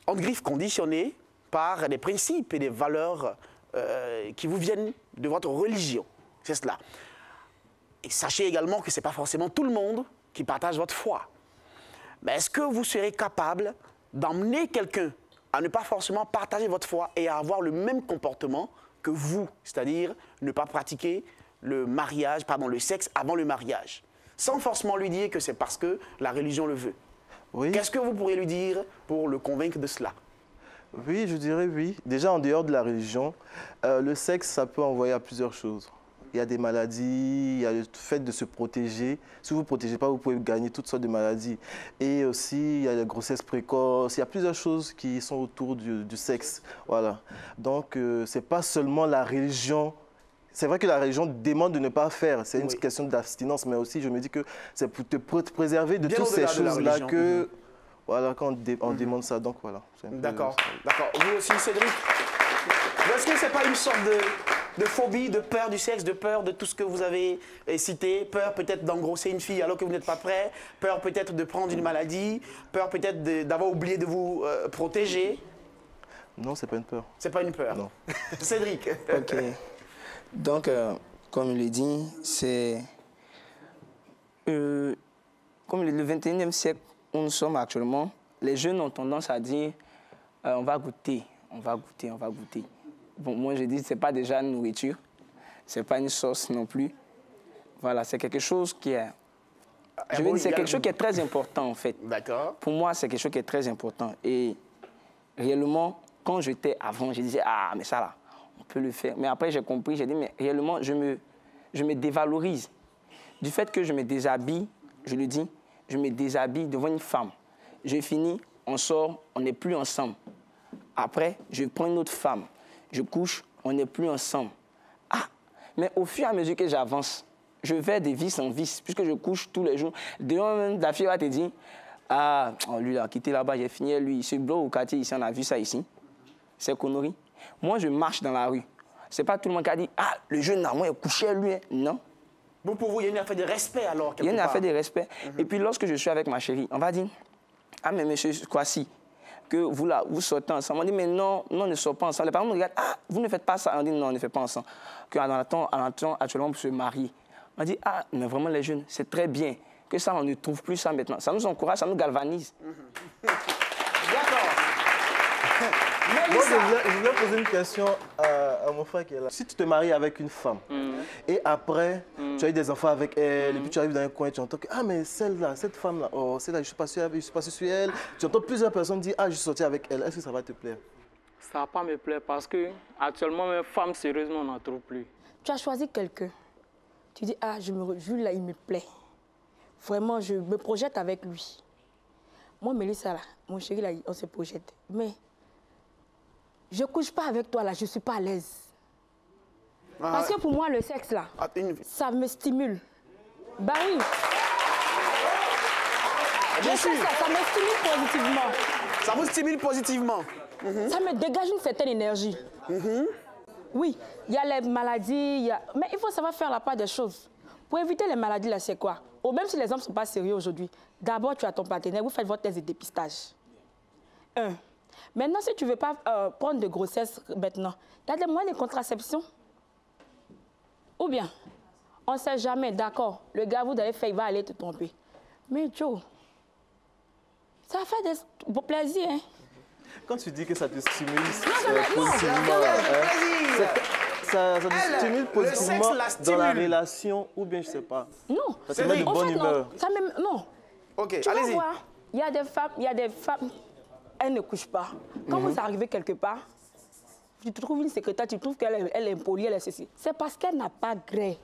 en griffe conditionnée par des principes et des valeurs qui vous viennent de votre religion. C'est cela. Et sachez également que ce n'est pas forcément tout le monde qui partage votre foi. Mais est-ce que vous serez capable d'emmener quelqu'un à ne pas forcément partager votre foi et à avoir le même comportement que vous, c'est-à-dire ne pas pratiquer le mariage, pardon, le sexe avant le mariage, sans forcément lui dire que c'est parce que la religion le veut. Oui. Qu'est-ce que vous pourriez lui dire pour le convaincre de cela? Oui, je dirais oui. Déjà, en dehors de la religion, le sexe, ça peut envoyer à plusieurs choses. Il y a des maladies, il y a le fait de se protéger. Si vous ne vous protégez pas, vous pouvez gagner toutes sortes de maladies. Et aussi, il y a la grossesse précoce. Il y a plusieurs choses qui sont autour du sexe. Voilà. Donc, ce n'est pas seulement la religion. C'est vrai que la religion demande de ne pas faire. C'est une question d'abstinence. Mais aussi, je me dis que c'est pour te préserver de toutes ces choses-là que... Voilà, quand on demande ça. Donc, voilà. D'accord. D'accord. Vous aussi, Cédric? Est-ce que ce n'est pas une sorte de phobie, de peur du sexe, de peur de tout ce que vous avez cité, peur peut-être d'engrosser une fille alors que vous n'êtes pas prêt, peur peut-être de prendre une maladie, peur peut-être d'avoir oublié de vous protéger? Non, c'est pas une peur. C'est pas une peur? Non. Cédric? Ok. Donc, comme il le dit, c'est... comme le 21e siècle où nous sommes actuellement, les jeunes ont tendance à dire on va goûter, on va goûter, on va goûter. Bon, moi, je dis, ce n'est pas déjà une nourriture, ce n'est pas une sauce non plus. Voilà, c'est quelque chose qui est... Je veux dire, c'est quelque chose qui est très important, en fait. D'accord. Pour moi, c'est quelque chose qui est très important. Et réellement, quand j'étais avant, je disais, ah, mais ça, là, on peut le faire. Mais après, j'ai compris, j'ai dit, mais réellement, je me dévalorise. Du fait que je me déshabille, je le dis, je me déshabille devant une femme. Je finis, on sort, on n'est plus ensemble. Après, je prends une autre femme. Je couche, on n'est plus ensemble. Ah, Mais au fur et à mesure que j'avance, je vais de vice en vice, puisque je couche tous les jours. Demain, la fille va te dire, ah, lui, il a quitté là-bas, j'ai fini, lui, ce bloc au quartier, ici, on a vu ça ici. C'est connerie. Moi, je marche dans la rue. C'est pas tout le monde qui a dit, ah, le jeune là, moi, il est couché, lui. Non. Bon, pour vous, il y a une affaire de respect alors. Il y a une affaire de respect. Et puis, lorsque je suis avec ma chérie, on va dire, ah, mais monsieur Kwasi, que vous là, vous sortez ensemble. On dit, mais non, non, ne sortez pas ensemble. Les parents nous regardent, ah, vous ne faites pas ça. On dit, non, on ne fait pas ensemble. Qu'on attend actuellement pour se marier. On dit, ah, mais vraiment, les jeunes, c'est très bien que ça, on ne trouve plus ça maintenant. Ça nous encourage, ça nous galvanise. D'accord. Moi, je voulais poser une question à mon frère qui est là. Si tu te maries avec une femme et après, tu as eu des enfants avec elle, et puis tu arrives dans un coin et tu entends que, ah, mais celle-là, cette femme-là, oh, celle-là, je suis passé sur elle. Tu entends plusieurs personnes dire, ah, je suis sorti avec elle. Est-ce que ça va te plaire? Ça va pas me plaire parce que actuellement, mes femmes, sérieusement, on n'en trouve plus. Tu as choisi quelqu'un. Tu dis, ah, Jules, là, il me plaît. Vraiment, je me projette avec lui. Moi, Mélissa, là, mon chéri, là, on se projette. Mais je ne couche pas avec toi, là, je ne suis pas à l'aise. Parce que pour moi, le sexe, là, ça me stimule. Bah oui. Bien sûr. Ça me stimule positivement. Ça vous stimule positivement. Ça me dégage une certaine énergie. Oui, il y a les maladies, mais il faut savoir faire la part des choses. Pour éviter les maladies, là, c'est quoi? Ou même si les hommes ne sont pas sérieux aujourd'hui, d'abord, tu as ton partenaire, vous faites votre test de dépistage. Maintenant, si tu ne veux pas prendre de grossesse maintenant, il y a des moyens de contraception. Ou bien, on ne sait jamais, d'accord, le gars, vous avez fait, il va aller te tromper. Mais Joe, ça fait des plaisir, hein? Quand tu dis que ça te stimule positivement, ça te stimule positivement dans la relation ou bien je sais pas. Non. Ça te met de bonne humeur. Non. Ok, tu vas voir, il y a des femmes, elles ne couchent pas. Quand vous arrivez quelque part, tu trouves une secrétaire, tu trouves qu'elle est impolie, elle est ceci. C'est parce qu'elle n'a pas gré.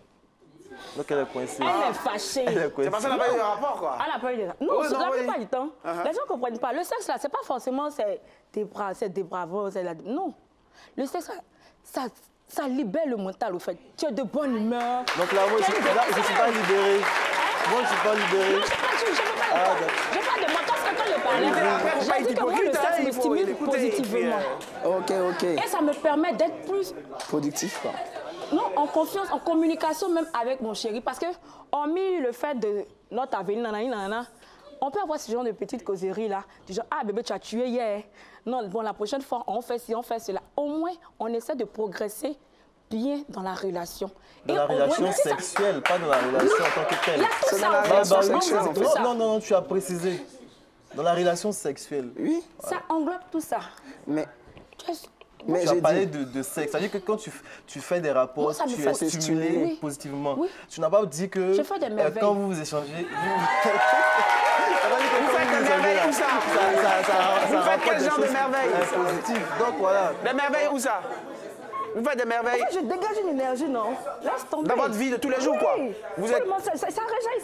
Donc elle est coincée. Elle est fâchée. C'est parce qu'elle n'a pas eu de rapport, quoi. Elle n'a pas eu de rapport. Non, la plupart du temps, les gens ne comprennent pas. Le sexe, là, c'est pas forcément c'est des bravos. Non. Le sexe, ça libère le mental, au fait. Tu es de bonne humeur. Donc là, moi, je ne suis pas libéré. Moi, je ne suis pas libéré. Non, je ne parle de moi. Quand je parlais, j'ai dit que moi, le sexe me stimule positivement. Ok. Et ça me permet d'être plus productif, quoi. Non, en confiance, en communication même avec mon chéri. Parce que, hormis le fait de notre avenir, on peut avoir ce genre de petites causeries là. Du genre, ah bébé, tu as tué hier. Non, bon, la prochaine fois, on fait ci, on fait cela. Au moins, on essaie de progresser bien dans la relation. Dans la relation sexuelle, pas dans la relation en tant que telle. Il y a tout ça, en fait. Non, tu as précisé. Dans la relation sexuelle. Oui. Ça englobe tout ça. Mais tu as parlé de sexe. C'est-à-dire que quand tu fais des rapports, tu es stimulé positivement. Oui. Tu n'as pas dit que je fais des merveilles. Quand vous échangez... Vous faites des merveilles où ça? Vous faites quel genre de merveilles? Positif. Donc voilà. Des merveilles où ça? Vous faites des merveilles. Je dégage une énergie, non? Laisse tomber. Dans votre vie de tous les jours, quoi. Vous êtes...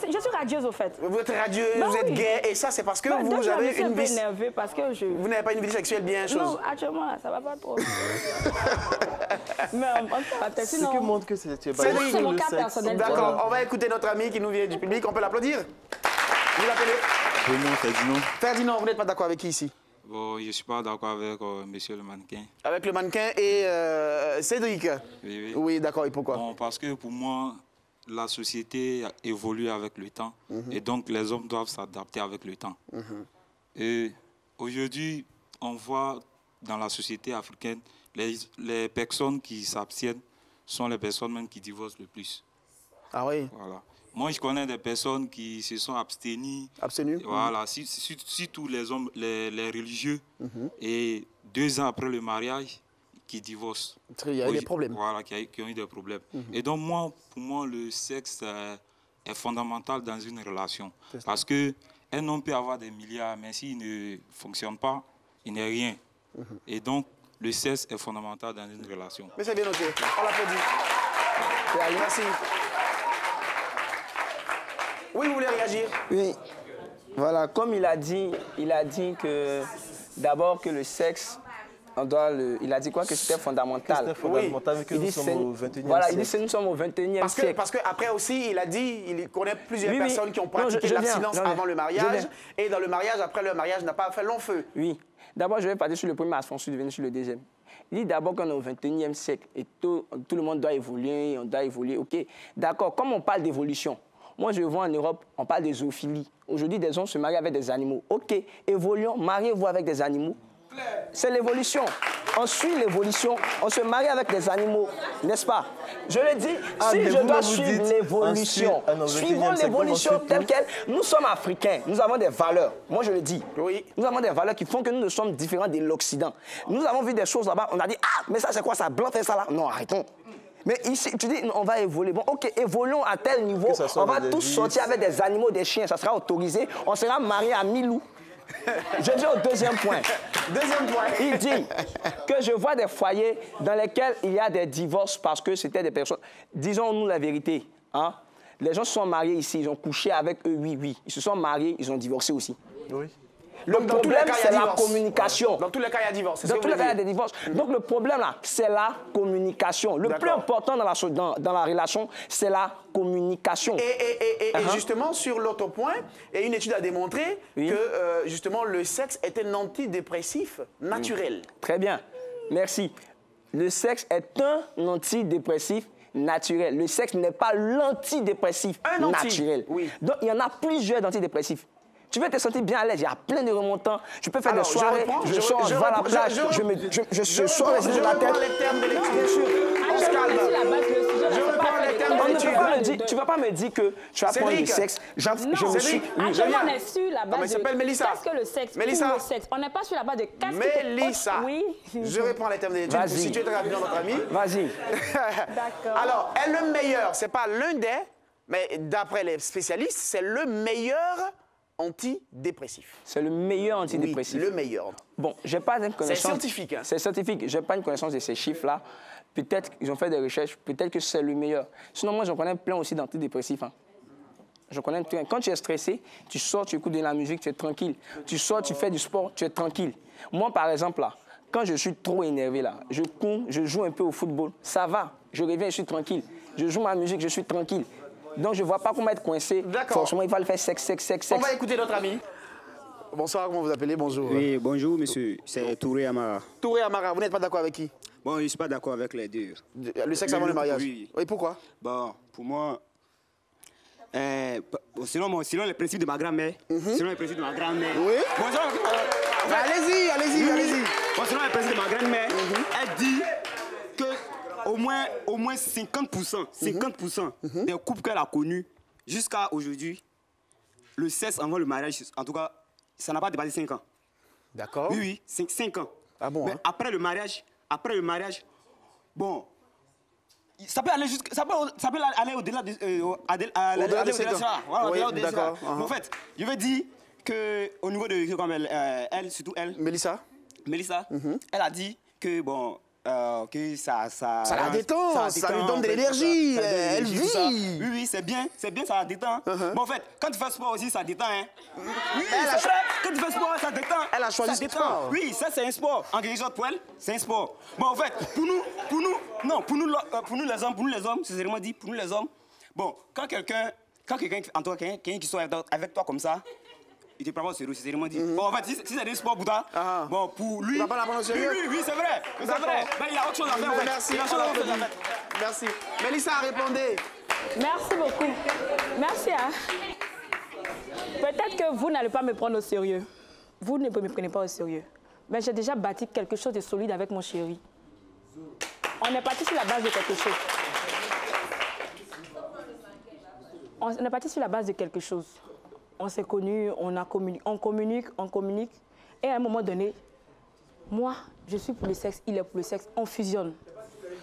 Je suis radieuse, au fait. Vous êtes radieuse, vous êtes gay, et ça, c'est parce que vous avez une vie... énervée parce que je... Vous n'avez pas une vie sexuelle bien chose. Non, actuellement, ça va pas trop. Mais sinon... Ce qui montre que c'est c'est mon cas personnel. D'accord, on va écouter notre ami qui nous vient du public. On peut l'applaudir? Vous l'appelez? Comment Ferdinand? Ferdinand, vous n'êtes pas d'accord avec qui ici? Bon, je ne suis pas d'accord avec monsieur le mannequin. Avec le mannequin et Cédric? Oui. Oui, d'accord. Et pourquoi? Bon, parce que pour moi, la société évolue avec le temps. Et donc, les hommes doivent s'adapter avec le temps. Et aujourd'hui, on voit dans la société africaine, les personnes qui s'abstiennent sont les personnes même qui divorcent le plus. Ah oui? Voilà. Moi, je connais des personnes qui se sont abstenues. Voilà, surtout les hommes, les religieux. Et 2 ans après le mariage, qui divorcent. Il y a eu des problèmes. Voilà, qui ont eu des problèmes. Et donc, pour moi, le sexe est fondamental dans une relation. Parce qu'un homme peut avoir des milliards, mais s'il ne fonctionne pas, il n'est rien. Et donc, le sexe est fondamental dans une relation. Mais c'est bien noté. On l'applaudit. Merci. Oui, vous voulez réagir? Oui. Voilà, comme il a dit que d'abord que le sexe il a dit quoi? Que c'était fondamental. C'était fondamental, que nous sommes au 21e voilà, siècle. il dit que nous sommes au 21e siècle. Parce qu'après aussi, il a dit, il connaît plusieurs personnes qui ont pratiqué l'abstinence avant le mariage. Et dans le mariage, après le mariage, n'a pas fait long feu. Oui. D'abord, je vais partir sur le premier, ensuite venir sur le deuxième. Il dit d'abord qu'on est au 21e siècle et tout le monde doit évoluer, on doit évoluer. OK, d'accord, comme on parle d'évolution, moi je vois en Europe, on parle de zoophilie. Aujourd'hui, des hommes se marient avec des animaux. OK, évoluons, mariez-vous avec des animaux. C'est l'évolution. On suit l'évolution, on se marie avec des animaux, n'est-ce pas? Je le dis, si je dois suivre l'évolution, suivons l'évolution telle qu'elle. Nous sommes africains, nous avons des valeurs. Moi, je le dis. Oui. Nous avons des valeurs qui font que nous ne sommes différents de l'Occident. Nous avons vu des choses là-bas, on a dit, ah, mais ça, c'est quoi ça? Blanc fait ça là? Non, arrêtons. Mais ici, tu dis, on va évoluer. Bon, OK, évoluons à tel niveau. On va tous sortir avec des animaux, des chiens, ça sera autorisé. On sera mariés à 1000 loups. Je dis au deuxième point. Deuxième point. Il dit que je vois des foyers dans lesquels il y a des divorces parce que c'était des personnes... Disons-nous la vérité. Hein? Les gens se sont mariés ici, ils ont couché avec eux, oui. Ils se sont mariés, ils ont divorcé aussi. Oui. Le problème, c'est la communication. Dans tous les cas, il y a divorce. Dans tous les cas, il y a des divorces. Donc, le problème, là, c'est la communication. Le plus important dans la relation, c'est la communication. Et justement, sur l'autre point, une étude a démontré que, justement, le sexe est un antidépressif naturel. Très bien. Merci. Le sexe est un antidépressif naturel. Le sexe n'est pas l'antidépressif naturel. Donc, il y en a plusieurs antidépressifs. Tu veux te sentir bien à l'aise, il y a plein de remontants. Je peux faire des soirées, je sors, je vais à la plage, je sors les idées de la tête. Les termes de l'étude. On se calme. Je reprends les termes de l'étude. Tu ne vas pas me dire que tu vas prendre du sexe. Non, on est sur la base de... s'appelle Mélissa. Qu'est-ce que le sexe? Mélissa. Le sexe. On n'est pas sur la base de... Mélissa. Oui. Je reprends les termes de l'étude. Si tu es très rapide, notre ami. Vas-y. D'accord. Alors, est le meilleur, ce n'est pas l'un des, mais d'après les spécialistes, c'est le meilleur antidépressif. C'est le meilleur antidépressif. Oui, le meilleur. Bon, j'ai pas une connaissance... C'est scientifique. Hein? C'est scientifique. J'ai pas une connaissance de ces chiffres-là. Peut-être qu'ils ont fait des recherches, peut-être que c'est le meilleur. Sinon, moi, j'en connais plein aussi d'antidépressifs. Hein. Je connais plein. Quand tu es stressé, tu sors, tu écoutes de la musique, tu es tranquille. Tu sors, tu fais du sport, tu es tranquille. Moi, par exemple, là, quand je suis trop énervé, là, je cours, je joue un peu au football, ça va. Je reviens, je suis tranquille. Je joue ma musique, je suis tranquille. Donc, je ne vois pas comment être coincé. Forcément, il va le faire sexe. On va écouter notre ami. Bonsoir, comment vous appelez? Bonjour. Oui, bonjour, monsieur. C'est Touré Amara. Touré Amara, vous n'êtes pas d'accord avec qui? Bon, je ne suis pas d'accord avec les deux. Le sexe avant le mariage? Oui. Et pourquoi? Bon, pour moi, selon les principes de ma grand-mère, selon les principes de ma grand-mère... Oui. Bon, allez-y. Bon, selon les principes de ma grand-mère, elle dit que au moins 50% des couples qu'elle a connus jusqu'à aujourd'hui, le sexe avant le mariage, en tout cas, ça n'a pas dépassé 5 ans. D'accord. Oui, 5 ans. Ah bon? Mais hein? après le mariage, bon, ça peut aller au-delà de ça. Voilà, oui, au-delà de ça. Bon, en fait, je veux dire qu'au niveau de, comme elle, surtout elle, Mélissa, elle a dit que, bon, que ça la détend, ça lui donne de l'énergie, elle vit. Oui, c'est bien, ça la détend. Bon, en fait, quand tu fais sport aussi, ça détend. Hein. Oui, quand tu fais sport, ça détend. Elle a choisi le sport. Oui, ça c'est un sport. En quelque sorte, pour elle, c'est un sport. Bon, en fait, pour nous les hommes, c'est vraiment dit, pour nous les hommes, bon, quand quelqu'un qui soit avec toi comme ça, il te prend pas au sérieux, c'est vraiment dit. Bon, en fait, si c'est des sports pour toi, bon, pour lui... Tu vas pas la prendre au sérieux? Oui, c'est vrai. C'est vrai. Ben, il a autre chose à faire, en fait. Merci. Mélissa, répondez. Merci beaucoup. Merci. Hein. Peut-être que vous n'allez pas me prendre au sérieux. Vous ne me prenez pas au sérieux. Mais j'ai déjà bâti quelque chose de solide avec mon chéri. On est parti sur la base de quelque chose. On s'est connus, on communique. Et à un moment donné, moi, je suis pour le sexe, il est pour le sexe, on fusionne.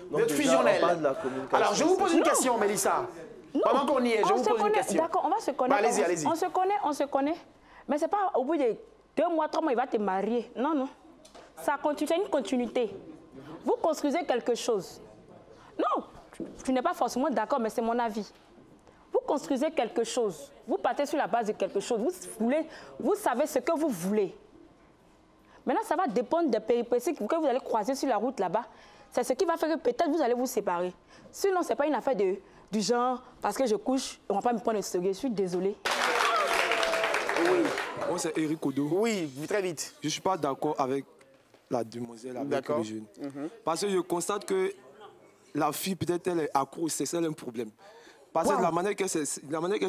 Vous êtes fusionnel. Alors, je vous pose une question, Mélissa. Pendant qu'on y est, je vous pose une question. D'accord, on va se connaître. Bah, allez-y. On se connaît. Mais c'est pas au bout de 2 mois, 3 mois, il va te marier. Non. Ça continue, c'est une continuité. Vous construisez quelque chose. Non, tu n'es pas forcément d'accord, mais c'est mon avis. Vous construisez quelque chose. Vous partez sur la base de quelque chose. Vous savez ce que vous voulez. Maintenant, ça va dépendre des péripéties que vous allez croiser sur la route là-bas. C'est ce qui va faire que peut-être vous allez vous séparer. Sinon, ce n'est pas une affaire du genre, parce que je couche, on ne va pas me prendre le sérieux. Je suis désolée. Oui. Moi, c'est Eric Odo. Oui, très vite. Je ne suis pas d'accord avec la demoiselle, avec le jeune. Parce que je constate que la fille, peut-être, elle est accro, c'est ça un problème. Parce que la manière qu'elle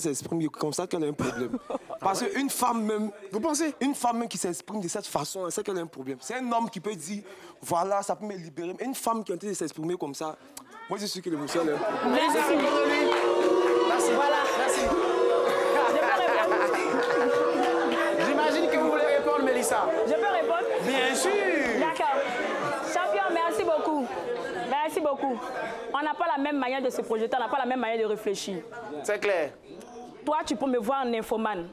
s'exprime, comme ça qu'elle a un problème. Parce qu'une femme même... Vous pensez? Une femme même qui s'exprime de cette façon, c'est qu'elle a un problème. C'est un homme qui peut dire, voilà, ça peut me libérer. Mais une femme qui est en train de s'exprimer comme ça, moi, je suis que l'émotion, elle a un problème. Merci. Merci. Voilà. Merci. J'imagine que vous voulez répondre, Mélissa. Je peux répondre? Bien sûr. D'accord. Champion, merci beaucoup. Merci beaucoup. On n'a pas la même manière de se projeter, on n'a pas la même manière de réfléchir. C'est clair. Toi, tu peux me voir en nymphomane,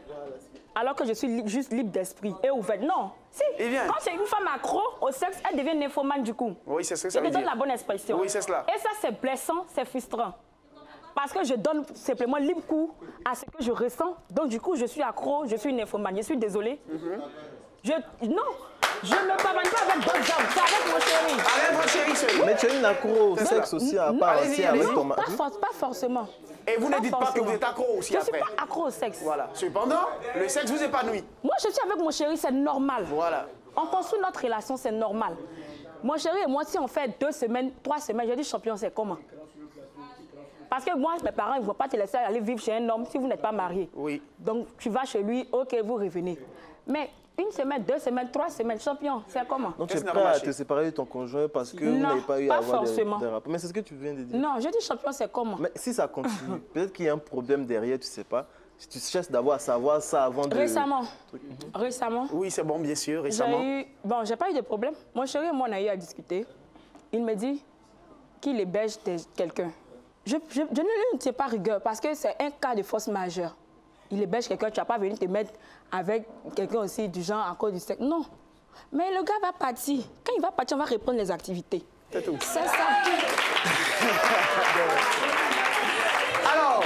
alors que je suis juste libre d'esprit et ouverte. Non. Si. Quand c'est une femme accro au sexe, elle devient nymphomane du coup. Oui, c'est ce que ça veut dire. Je te donne la bonne expression. Oui, c'est cela. Et ça, c'est blessant, c'est frustrant. Parce que je donne simplement libre cours à ce que je ressens. Donc, du coup, je suis accro, je suis nymphomane. Je suis désolée. Non. Je ne pavane pas avec d'autres hommes, c'est avec mon chéri. Avec votre chéri, chéri. Mais tu es une accro au sexe aussi à part entière avec ton mari. Pas forcément. Et vous ne dites pas que vous êtes accro aussi après. Je ne suis pas accro au sexe. Voilà. Cependant, le sexe vous épanouit. Moi, je suis avec mon chéri, c'est normal. Voilà. On construit notre relation, c'est normal. Mon chéri et moi, si on fait 2 semaines, 3 semaines, je dis champion, c'est comment? Parce que moi, mes parents, ils ne vont pas te laisser aller vivre chez un homme si vous n'êtes pas marié. Oui. Donc, tu vas chez lui, ok, vous revenez. Mais 1 semaine, 2 semaines, 3 semaines, champion, c'est comment? Donc tu es prêt à te séparer de ton conjoint parce que vous n'avez pas eu à avoir des rapports. Mais c'est ce que tu viens de dire. Non, je dis champion, c'est comment? Mais si ça continue, peut-être qu'il y a un problème derrière, tu ne sais pas. Si tu cherches d'abord à savoir ça avant de... Récemment. Récemment. Oui, c'est bon, bien sûr, récemment. Bon, j'ai pas eu de problème. Mon chéri et moi, on a eu à discuter. Il me dit qu'il héberge quelqu'un. Je ne sais pas rigueur parce que c'est un cas de force majeure. Il héberge quelqu'un, tu n'as pas venu te mettre avec quelqu'un aussi du genre à cause du sexe. Non. Mais le gars va partir. Quand il va partir, on va reprendre les activités. C'est tout. C'est ça. Alors,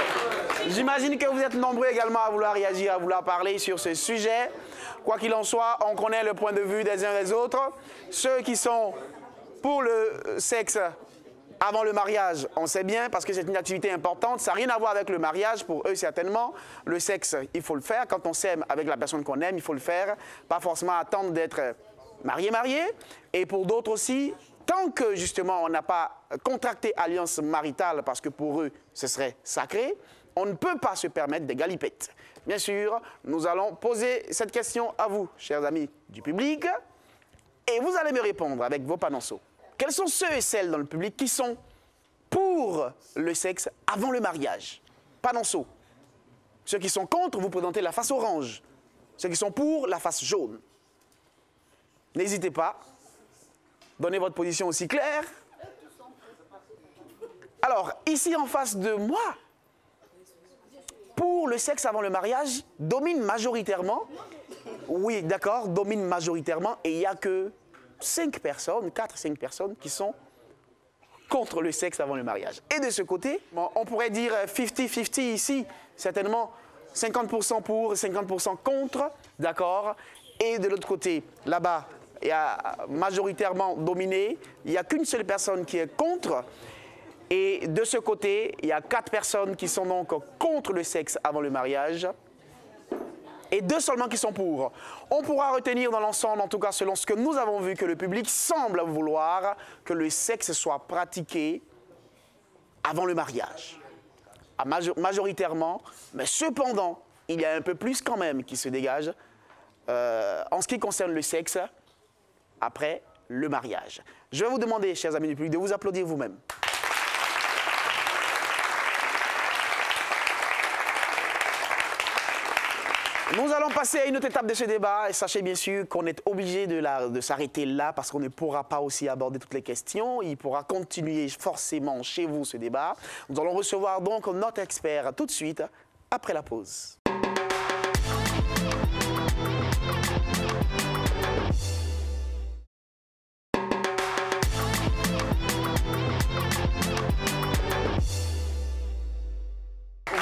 j'imagine que vous êtes nombreux également à vouloir réagir, à vouloir parler sur ce sujet. Quoi qu'il en soit, on connaît le point de vue des uns des autres. Ceux qui sont pour le sexe avant le mariage, on sait bien, parce que c'est une activité importante, ça n'a rien à voir avec le mariage, pour eux certainement. Le sexe, il faut le faire. Quand on s'aime avec la personne qu'on aime, il faut le faire. Pas forcément attendre d'être marié. Et pour d'autres aussi, tant que justement on n'a pas contracté alliance maritale, parce que pour eux, ce serait sacré, on ne peut pas se permettre des galipettes. Bien sûr, nous allons poser cette question à vous, chers amis du public, et vous allez me répondre avec vos panonceaux. Quels sont ceux et celles dans le public qui sont pour le sexe avant le mariage? Panonceau. Ceux qui sont contre, vous présentez la face orange. Ceux qui sont pour, la face jaune. N'hésitez pas. Donnez votre position aussi claire. Alors, ici en face de moi, pour le sexe avant le mariage, domine majoritairement. Oui, d'accord, domine majoritairement. Et il n'y a que 5 personnes, 4-5 personnes qui sont contre le sexe avant le mariage. Et de ce côté, bon, on pourrait dire 50-50 ici, certainement 50% pour, 50% contre, d'accord. Et de l'autre côté, là-bas, il y a majoritairement dominé, il n'y a qu'une seule personne qui est contre. Et de ce côté, il y a 4 personnes qui sont donc contre le sexe avant le mariage. Et 2 seulement qui sont pour. On pourra retenir dans l'ensemble, en tout cas selon ce que nous avons vu, que le public semble vouloir que le sexe soit pratiqué avant le mariage. Majoritairement, mais cependant, il y a un peu plus quand même qui se dégage en ce qui concerne le sexe après le mariage. Je vais vous demander, chers amis du public, de vous applaudir vous-même. Nous allons passer à une autre étape de ce débat et sachez bien sûr qu'on est obligé de s'arrêter là parce qu'on ne pourra pas aussi aborder toutes les questions. Il pourra continuer forcément chez vous ce débat. Nous allons recevoir donc notre expert tout de suite après la pause.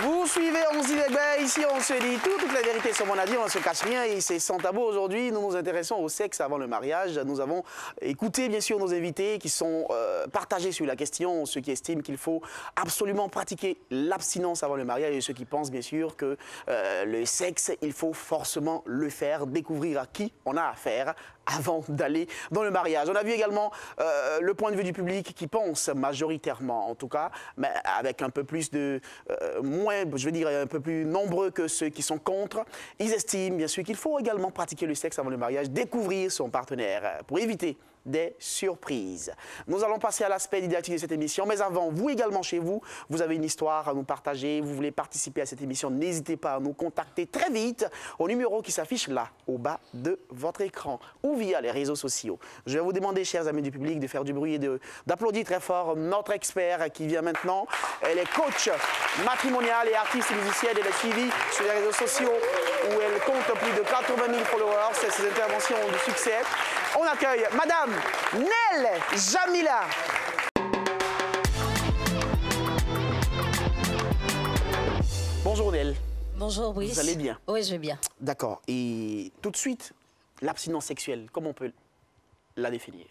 Vous suivez On se dit les Bays Ici, on se dit tout, toute la vérité sur mon avis, on ne se cache rien et c'est sans tabou. Aujourd'hui, nous nous intéressons au sexe avant le mariage. Nous avons écouté, bien sûr, nos invités qui sont partagés sur la question, ceux qui estiment qu'il faut absolument pratiquer l'abstinence avant le mariage et ceux qui pensent, bien sûr, que le sexe, il faut forcément le faire, découvrir à qui on a affaire avant d'aller dans le mariage. On a vu également le point de vue du public qui pense majoritairement, en tout cas, mais avec un peu plus de... moins, je veux dire, un peu plus nombreux que ceux qui sont contre. Ils estiment, bien sûr, qu'il faut également pratiquer le sexe avant le mariage, découvrir son partenaire pour éviter des surprises. Nous allons passer à l'aspect didactique de cette émission, mais avant, vous également chez vous, vous avez une histoire à nous partager, vous voulez participer à cette émission, n'hésitez pas à nous contacter très vite au numéro qui s'affiche là, au bas de votre écran, ou via les réseaux sociaux. Je vais vous demander, chers amis du public, de faire du bruit et d'applaudir très fort notre expert qui vient maintenant. Elle est coach matrimoniale et artiste musicienne, elle est suivie sur les réseaux sociaux où elle compte plus de 80 000 followers, ses interventions ont du succès. On accueille Madame Nel Jamila. Bonjour Nel. Bonjour Brice. Vous allez bien? Oui, je vais bien. D'accord. Et tout de suite, l'abstinence sexuelle, comment on peut la définir?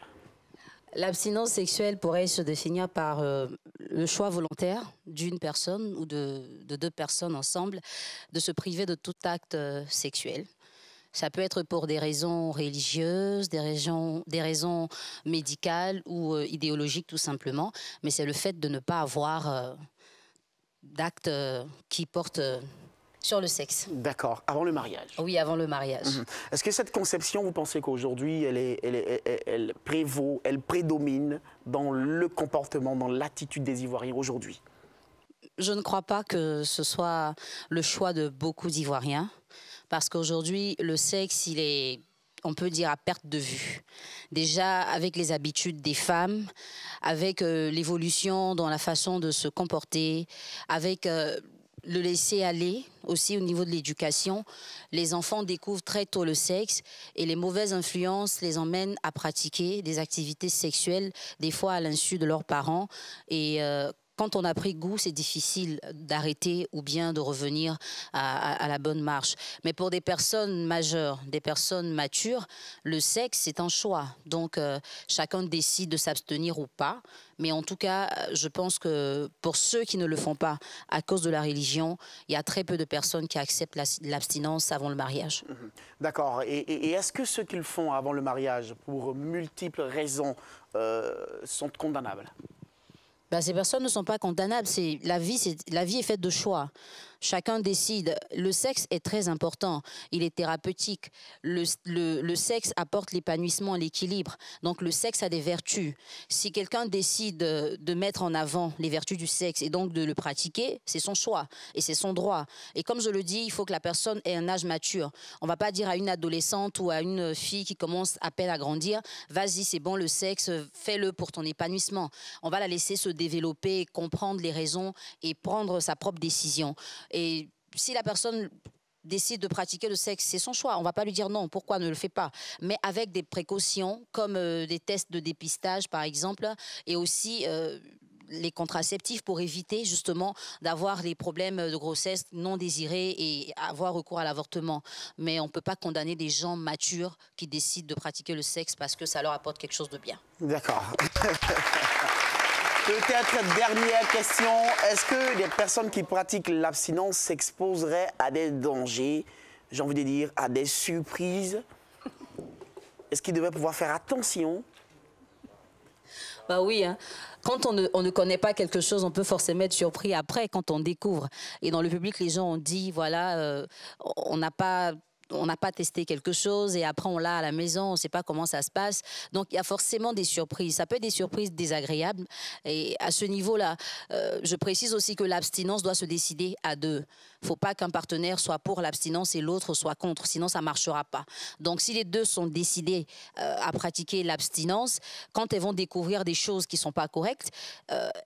L'abstinence sexuelle pourrait se définir par le choix volontaire d'une personne ou de deux personnes ensemble de se priver de tout acte sexuel. Ça peut être pour des raisons religieuses, des raisons médicales ou idéologiques tout simplement, mais c'est le fait de ne pas avoir d'actes qui portent sur le sexe. D'accord, avant le mariage. Oui, avant le mariage. Est-ce que cette conception, vous pensez qu'aujourd'hui, elle prévaut, elle prédomine dans le comportement, dans l'attitude des Ivoiriens aujourd'hui? Je ne crois pas que ce soit le choix de beaucoup d'Ivoiriens. Parce qu'aujourd'hui, le sexe, il est, on peut dire, à perte de vue. Déjà, avec les habitudes des femmes, avec l'évolution dans la façon de se comporter, avec le laisser aller aussi au niveau de l'éducation, les enfants découvrent très tôt le sexe et les mauvaises influences les emmènent à pratiquer des activités sexuelles, des fois à l'insu de leurs parents. Et quand on a pris goût, c'est difficile d'arrêter ou bien de revenir à la bonne marche. Mais pour des personnes majeures, des personnes matures, le sexe, c'est un choix. Donc, chacun décide de s'abstenir ou pas. Mais en tout cas, je pense que pour ceux qui ne le font pas à cause de la religion, il y a très peu de personnes qui acceptent l'abstinence avant le mariage. D'accord. Et est-ce que ceux qui le font avant le mariage, pour multiples raisons, sont condamnables? Ben, ces personnes ne sont pas condamnables. La vie est faite de choix. Chacun décide. Le sexe est très important. Il est thérapeutique. Le sexe apporte l'épanouissement, l'équilibre. Donc, le sexe a des vertus. Si quelqu'un décide de mettre en avant les vertus du sexe et donc de le pratiquer, c'est son choix et c'est son droit. Et comme je le dis, il faut que la personne ait un âge mature. On ne va pas dire à une adolescente ou à une fille qui commence à peine à grandir, vas-y, c'est bon le sexe, fais-le pour ton épanouissement. On va la laisser se développer, comprendre les raisons et prendre sa propre décision. Et si la personne décide de pratiquer le sexe, c'est son choix. On ne va pas lui dire non, pourquoi ne le fais pas? Mais avec des précautions, comme des tests de dépistage, par exemple, et aussi les contraceptifs pour éviter justement d'avoir les problèmes de grossesse non désirés et avoir recours à l'avortement. Mais on ne peut pas condamner des gens matures qui décident de pratiquer le sexe parce que ça leur apporte quelque chose de bien. D'accord. Peut-être dernière question, est-ce que les personnes qui pratiquent l'abstinence s'exposeraient à des dangers, j'ai envie de dire à des surprises? Est-ce qu'ils devraient pouvoir faire attention? Bah oui, hein. Quand on ne connaît pas quelque chose, on peut forcément être surpris après quand on découvre. Et dans le public, les gens ont dit, voilà, on n'a pas testé quelque chose et après on l'a à la maison, on ne sait pas comment ça se passe. Donc il y a forcément des surprises. Ça peut être des surprises désagréables. Et à ce niveau-là, je précise aussi que l'abstinence doit se décider à deux. Il ne faut pas qu'un partenaire soit pour l'abstinence et l'autre soit contre, sinon ça ne marchera pas. Donc si les deux sont décidés à pratiquer l'abstinence, quand elles vont découvrir des choses qui ne sont pas correctes,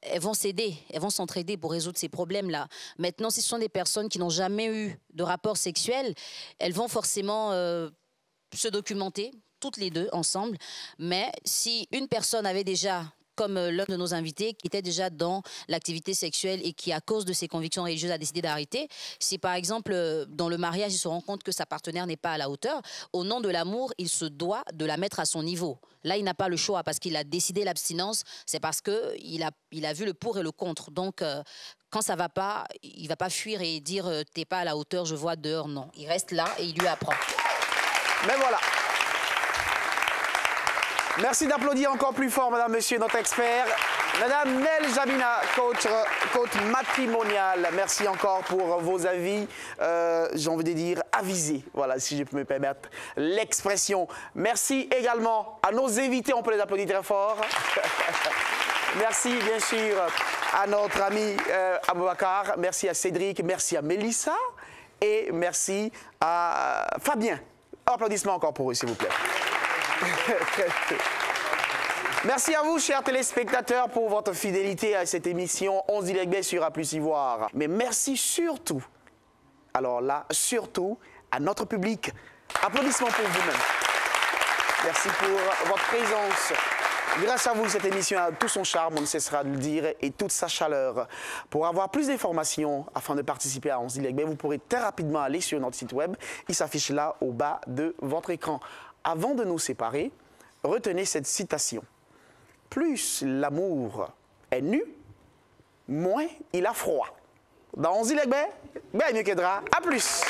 elles vont s'aider, elles vont s'entraider pour résoudre ces problèmes-là. Maintenant, si ce sont des personnes qui n'ont jamais eu de rapport sexuel, elles vont forcément se documenter, toutes les deux ensemble. Mais si une personne avait déjà comme l'un de nos invités qui était déjà dans l'activité sexuelle et qui, à cause de ses convictions religieuses, a décidé d'arrêter. Si par exemple, dans le mariage, il se rend compte que sa partenaire n'est pas à la hauteur, au nom de l'amour, il se doit de la mettre à son niveau. Là, il n'a pas le choix parce qu'il a décidé l'abstinence, c'est parce qu'il a vu le pour et le contre. Donc, quand ça ne va pas, il ne va pas fuir et dire « t'es pas à la hauteur, je vois dehors ». Non, il reste là et il lui apprend. Mais voilà. Merci d'applaudir encore plus fort, madame, monsieur, notre expert. Madame Nel Jabina, coach matrimonial, merci encore pour vos avis, j'ai envie de dire avisés, voilà, si je peux me permettre l'expression. Merci également à nos invités, on peut les applaudir très fort. Merci bien sûr à notre ami Aboubacar, merci à Cédric, merci à Mélissa et merci à Fabien. Applaudissements encore pour eux, s'il vous plaît. Merci à vous, chers téléspectateurs, pour votre fidélité à cette émission 11 Ilegbe sur A Plus Y Voir. Mais merci surtout, alors là, surtout, à notre public. Applaudissements pour vous-même. Merci pour votre présence. Grâce à vous, cette émission a tout son charme, on ne cessera de le dire, et toute sa chaleur. Pour avoir plus d'informations, afin de participer à 11 Ilegbe, vous pourrez très rapidement aller sur notre site web. Il s'affiche là, au bas de votre écran. Avant de nous séparer, retenez cette citation. Plus l'amour est nu, moins il a froid. Dans 11 Ilegbe, bien mieux qu'Edra. À plus!